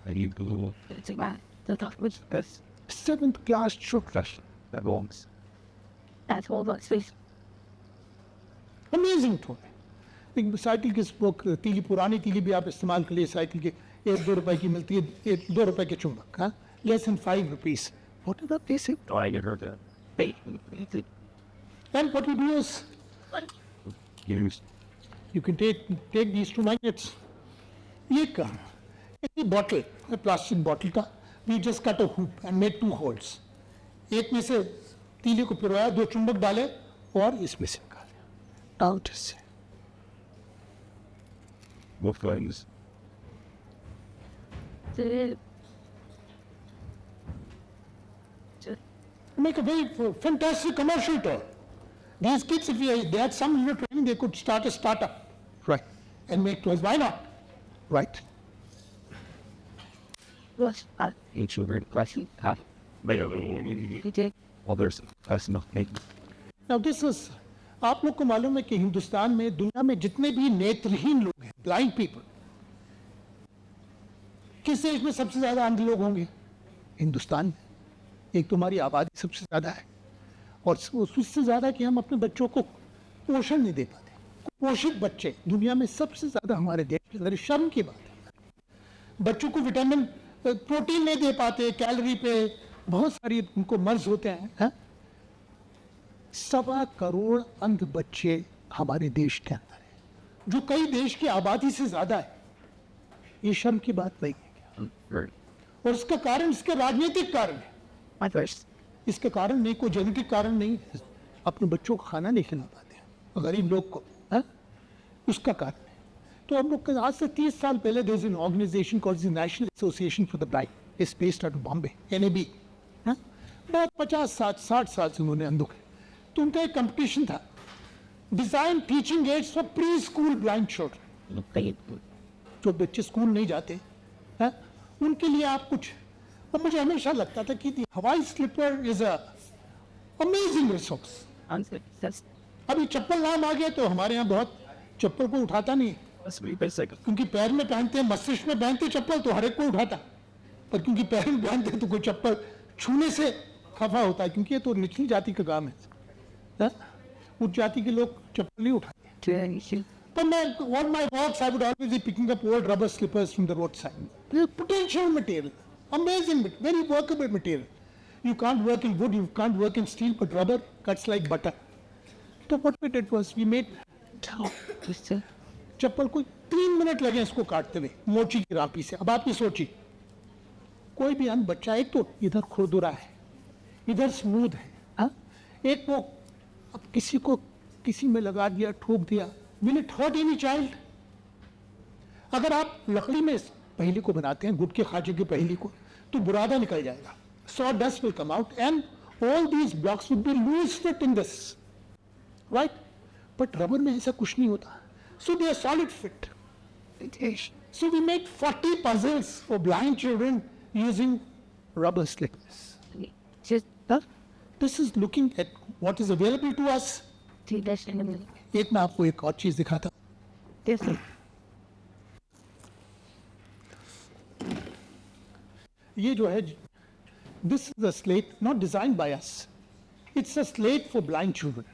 And you go. It's a man. The top was this. 7th class children. That belongs. That's all that space. Amazing toy. एक cycle की spoke, तीली, पुरानी तीली भी आप इस्तेमाल कर लिए, साइकिल की 1-2 रुपए की मिलती है, 1-2 रुपए के चुंबक, हाँ, less than 5 rupees. What is the basic? Oh, I heard that. And what you do is, Use. you can take these 2 magnets. ये bottle, a plastic bottle का, we just cut a hoop and made 2 holes. एक में से तीली को पिरोया, 2 चुंबक डाले और इसमें से निकाले, आउट से। What flames? Make a very fantastic commercial toy. These kids, if they had some training, they could start a startup, right, and make toys. Why not, right? What? Each of your question. Well, there's personal thing. Now this is, आप लोग को मालूम है कि हिंदुस्तान में, दुनिया में जितने भी नेत्रहीन लोग हैं, ब्लाइंड पीपल, किस देश में सबसे ज्यादा अंध लोग होंगे? हिंदुस्तान में। एक तो हमारी आबादी सबसे ज्यादा है, और उससे ज्यादा कि हम अपने बच्चों को पोषण नहीं दे पाते। कुपोषित बच्चे दुनिया में सबसे ज्यादा हमारे देश में, बड़ी शर्म की बात है। बच्चों को विटामिन, प्रोटीन नहीं दे पाते, कैलोरी पे बहुत सारी उनको मर्ज होते हैं, है? 1.25 करोड़ अंध बच्चे हमारे देश के अंदर है, जो कई देश की आबादी से ज्यादा है। ये शर्म की बात नहीं है क्या? और इसका कारण, इसके राजनीतिक कारण है। इसके कारण नहीं, कोई जेनेटिक कारण नहीं है। अपने बच्चों को खाना नहीं खिला पाते हैं गरीब लोग को, है? उसका कारण है। तो हम लोग आज से 30 साल पहले there is an organisation called the national association for the blind, is based out of Bombay, NAB, है? बहुत 50-60 साल से उन्होंने अंधों के, तो उनका एक कंपटीशन था, design teaching ads for pre school blind children, जो बच्चे स्कूल नहीं जाते हैं, उनके लिए आप कुछ। और मुझे हमेशा लगता था कि Hawaii slipper is a amazing resource. अभी चप्पल नाम आ गया तो हमारे यहाँ बहुत चप्पल को उठाता नहीं, क्योंकि पैर में पहनते हैं, मस्तिष्क में पहनते चप्पल तो हर एक को उठाता, पर क्योंकि पैर में पहनते तो कोई चप्पल छूने से खफा होता है, क्योंकि ये तो निचली जाति का काम है, उच्च जाति के लोग चप्पल नहीं उठाते। But on my walks, I would always be picking up old rubber slippers from the roadside. Potential material, amazing, very workable material. You can't work in wood, you can't work in steel, but rubber cuts like butter. So what we did was we made चप्पल को 3 minute लगे इसको काटते हुए मोची की रापी से। अब आप ये सोचिए, कोई भी अंध बच्चा, एक तो इधर खुरदुरा है, इधर स्मूथ है, हा? एक वो अब किसी में लगा दिया, ठोक दिया, will it hurt any child? अगर आप लकड़ी में पहेली को बनाते हैं, गुड़ के खाजे की पहेली को, तो बुरादा निकल जाएगा, sawdust will come out and all these blocks would be loose fit in this, right? But rubber में ऐसा कुछ नहीं होता। So they are solid fit. So we make 40 puzzles for blind children using rubber slickness. This is looking at what is available to us. एक मैं आपको एक और चीज दिखाता हूँ. ये जो है, this is a slate not designed by us. It's a slate for blind children.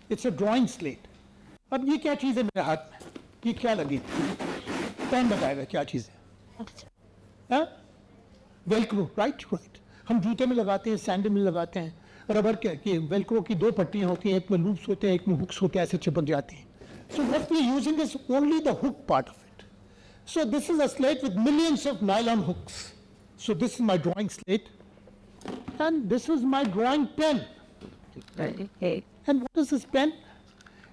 It's a drawing slate. अब ये क्या चीज है मेरे हाथ में? ये क्या लगी? पेन बताएगा क्या चीज है? Velcro, right? हम जूते में लगाते हैं, सैंडल में लगाते हैं. रबर के वेलक्रो की दो पट्टियां होती हैं, एक में लूप्स होते हैं, एक में हुक्स होते हैं, ऐसे चिपक जाती हैं. So what we are using is only the hook part of it. So this is a slate with millions of nylon hooks. So this is my drawing slate, and this is my drawing pen. And what is this pen?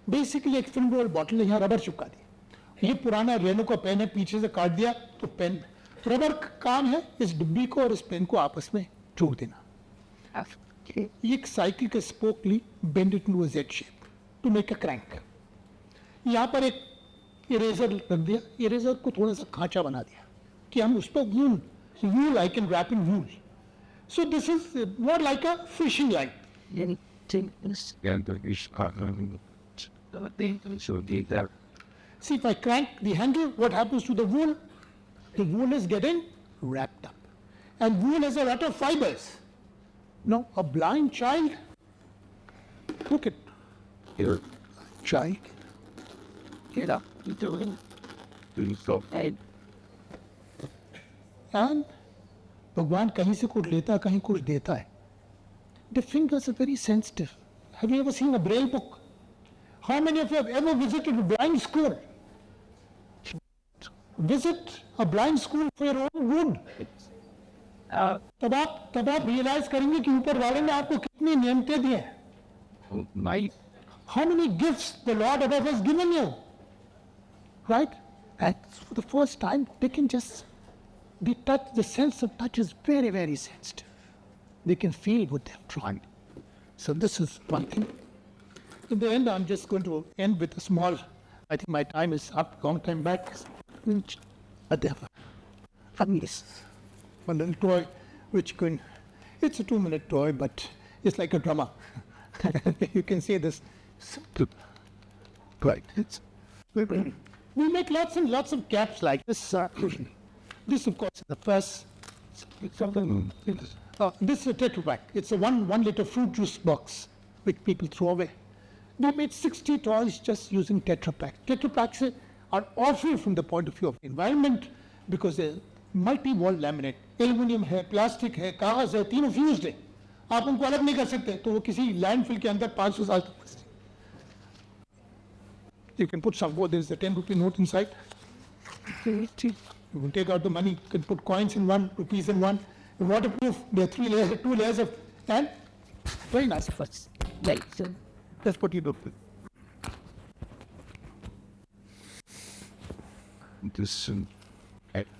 Basically एक film role bottle है, यहाँ rubber चिपका दी. ये पुराना Reno का pen है, पीछे से काट दिया तो पेन. रबर का काम है इस डिब्बी को और इस पेन को आपस में जोड़ देना. ये एक साइकिल के स्पोक ली, bend it into a Z shape to make a crank. यहाँ पर एक इरेजर रख दिया, इरेजर को थोड़ा सा खांचा बना दिया कि हम उस पर wool I can wrap in wool. So this is more like a fishing line. See, if I crank the handle, what happens to the wool? The wool is getting wrapped up. And wool has a lot of fibers. Now, a blind child, look at your child. And भगवान कहीं से कुछ लेता है, कहीं कुछ देता है. The fingers are very sensitive. Have you ever seen a braille book? How many of you have ever visited a blind school? Visit a blind school for your own good. तब आप realize करेंगे कि ऊपर वाले ने आपको कितनी नियमतें दी हैं. How many gifts the Lord above has given you, right? And for the first time, they can just the sense of touch is very, very sensitive. They can feel what they're trying. So this is one thing. In the end, I'm just going to end with a small. I think my time is up. Long time back. One little toy, which can. It's a 2-minute toy, but it's like a drummer. You can see this. Right. We make lots and lots of caps like this. This, of course, is the first. This is a Tetra Pak. It's a 1 liter fruit juice box which people throw away. They made 60 toys just using Tetra Pak. Tetra Paks are awful from the point of view of the environment because they're multi-wall laminate. Aluminium है, plastic है, कागज है, तीनों fused है. आप उनको अलग नहीं कर सकते, तो वो किसी लैंडफिल के अंदर 500 साल तक. You can put some more. There's a 10 rupee note inside. You can take out the money. You can put coins in one, rupees in one. Waterproof. There are 2 layers of, and very nice. That's what you do.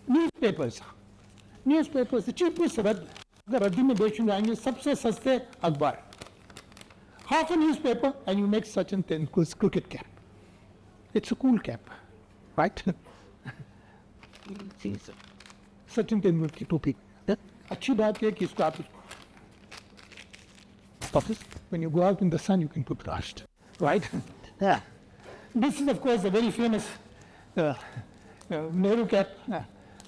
Newspapers. Newspapers. The cheapest. अगर रद्दी में बेचने जाएंगे सबसे सस्ते अखबार. Half a newspaper and you make such and then cricket cap. It's a cool cap, right? Sachin Tendulkar की टोपी. अच्छी बात है कि इसको आप when you go out in the sun you can put rust, right? Yeah. This is of course a very famous Nehru cap.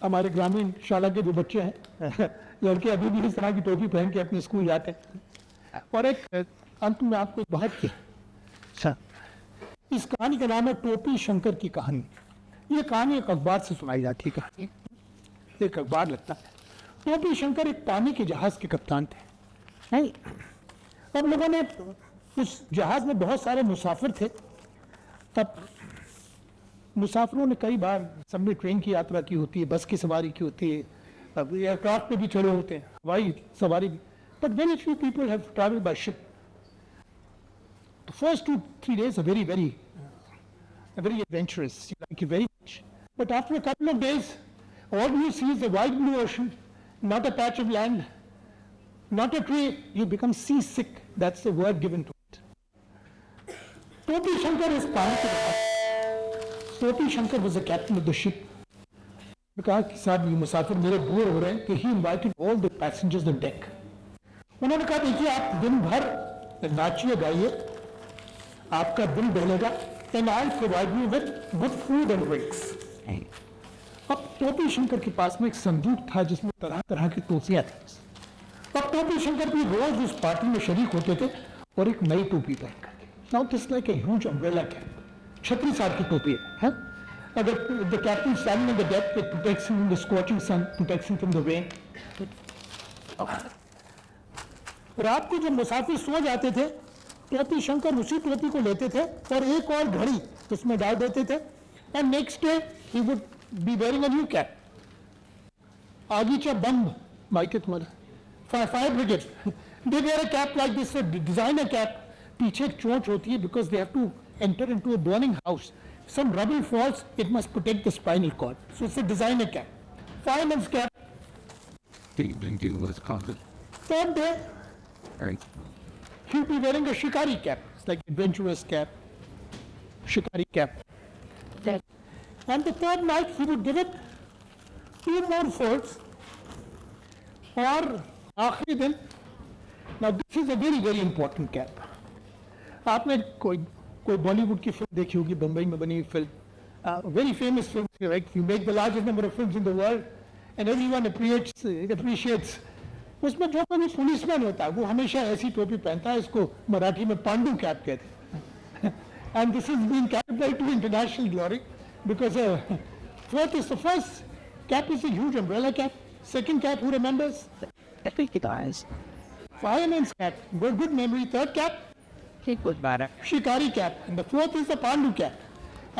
हमारे ग्रामीण शाला के जो बच्चे हैं लड़के अभी भी इस तरह की टोपी पहन के अपने स्कूल जाते हैं. और एक अंत में आपको एक बात की. इस कहानी का नाम है टोपी शंकर की कहानी. ये कहानी एक अखबार से सुनाई जाती है. कहानी एक अखबार लगता है. टोपी शंकर एक पानी के जहाज के कप्तान थे. तब लोगों ने उस जहाज में बहुत सारे मुसाफिर थे. तब मुसाफिरों ने कई बार सबने ट्रेन की यात्रा की होती है, बस की सवारी की होती है, अब एयरक्राफ्ट पे भी चढ़े होते हैं, हवाई सवारी भी. But very few people have travelled by ship. The first 2-3 days are very adventurous. You like it very much. But after a couple of days, all you see is the wide blue ocean, not a patch of land, not a tree. You become seasick. That's the word given to it. Topi Shankar is पानी के जहाज. टोपी Shankar was the captain of the ship. मैं कहा कि साहब ये मुसाफिर मेरे बोर हो रहे हैं, तो he invited all the passengers on deck. उन्होंने कहा देखिए आप दिन भर नाचिए गाइए, आपका दिल बहलेगा, and I provide you with good food and drinks. अब टोपी शंकर के पास में एक संदूक था जिसमें तरह तरह की टोपियां थी। अब टोपी शंकर भी रोज उस पार्टी में शरीक होते थे और एक नई टोपी पहन करके। Now this like a huge umbrella cap, छतरी सार की टोपी है। अगर the captain standing on the deck, it protects him from the scorching sun, protects him from the rain. रात को जब मुसाफिर सो जाते थे, टोपी शंकर उसी टोपी को लेते थे और एक और घड़ी उसमें डाल देते थे, and next day he would be wearing a new cap. आगीच्या बंब माहिती है तुम्हाला, fire brigade, they wear a cap like this, designer cap. पीछे एक चोंच होती है because they have to enter into a burning house, some rubble falls, it must protect the spinal cord, so it's a designer cap, fireman's cap. Third day, he'll be wearing a shikari cap. It's like adventurous cap, shikari cap. And the third night, he would give it 2 more folds. Or आखिरी दिन, now this is a very very important cap. आपने कोई बॉलीवुड की film देखी होगी, बम्बई में बनी film, very famous film, right? You make the largest number of films in the world, and everyone appreciates. उसमें जो कोई पुलिसमैन होता है वो हमेशा ऐसी टोपी पहनता है, इसको मराठी में पांडु कैप कहते हैं। And this is being capped to international glory because fourth is the first cap is a huge umbrella cap. Second cap, who remembers? I think it is. Fireman's cap, good memory. Third cap, It was better. shikari cap, and the fourth is the pandu cap.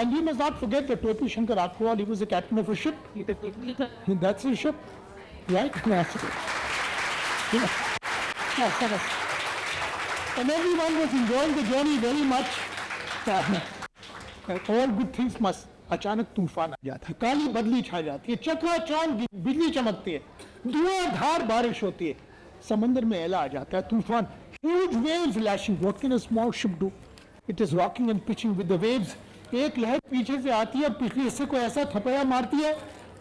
And you must not forget that Topi Shankar, after all, he was the captain of a ship. That's his ship, right? Yes. And everyone was enjoying the journey very much. All good things must. अचानक तूफान आ जाता है, काली बदली छा जाती है, चकाचौंध बिजली चमकती है, धुआंधार बारिश होती है, समंदर में एला आ जाता है, तूफान, huge waves lashing. What can a small ship do? It is rocking and pitching with the waves. एक लहर पीछे से आती है और पिछले हिस्से को ऐसा थपया मारती है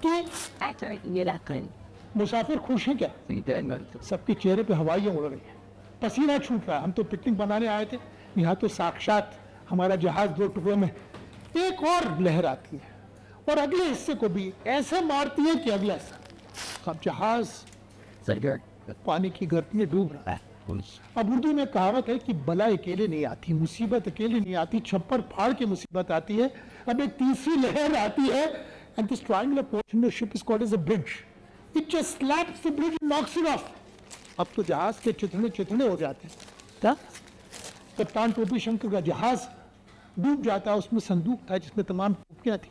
कि मुसाफिर खुश हैं क्या? सबके चेहरे पे हवाइयाँ उड़ रही हैं, पसीना छूट रहा है। हम तो पिकनिक बनाने आए थे, यहाँ तो साक्षात हमारा जहाज 2 टुकड़ों में, एक और लहर आती है और अगले हिस्से को भी ऐसे मारती है कि अगला हिस्सा, अब जहाज पानी की गर्त में डूब रहा है। अब उर्दू में कहावत है कि बला अकेले नहीं आती, मुसीबत अकेले नहीं आती, छप्पर फाड़ के मुसीबत आती है। अब एक तीसरी लहर आती है, and this triangular portion of ship is called as a bridge. It just slaps the bridge and knocks it off. अब तो जहाज के चिथड़े चिथड़े हो जाते हैं. क्या कप्तान टोपी शंकर का जहाज डूब जाता है, उसमें संदूक था जिसमें तमाम टोपियां थी,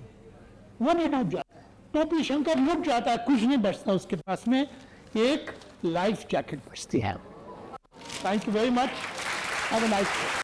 वो नहीं डूब जाता. टोपी शंकर लुट जाता है, कुछ नहीं बचता उसके पास में, एक लाइफ जैकेट बचती है. Thank you very much. Have a nice day.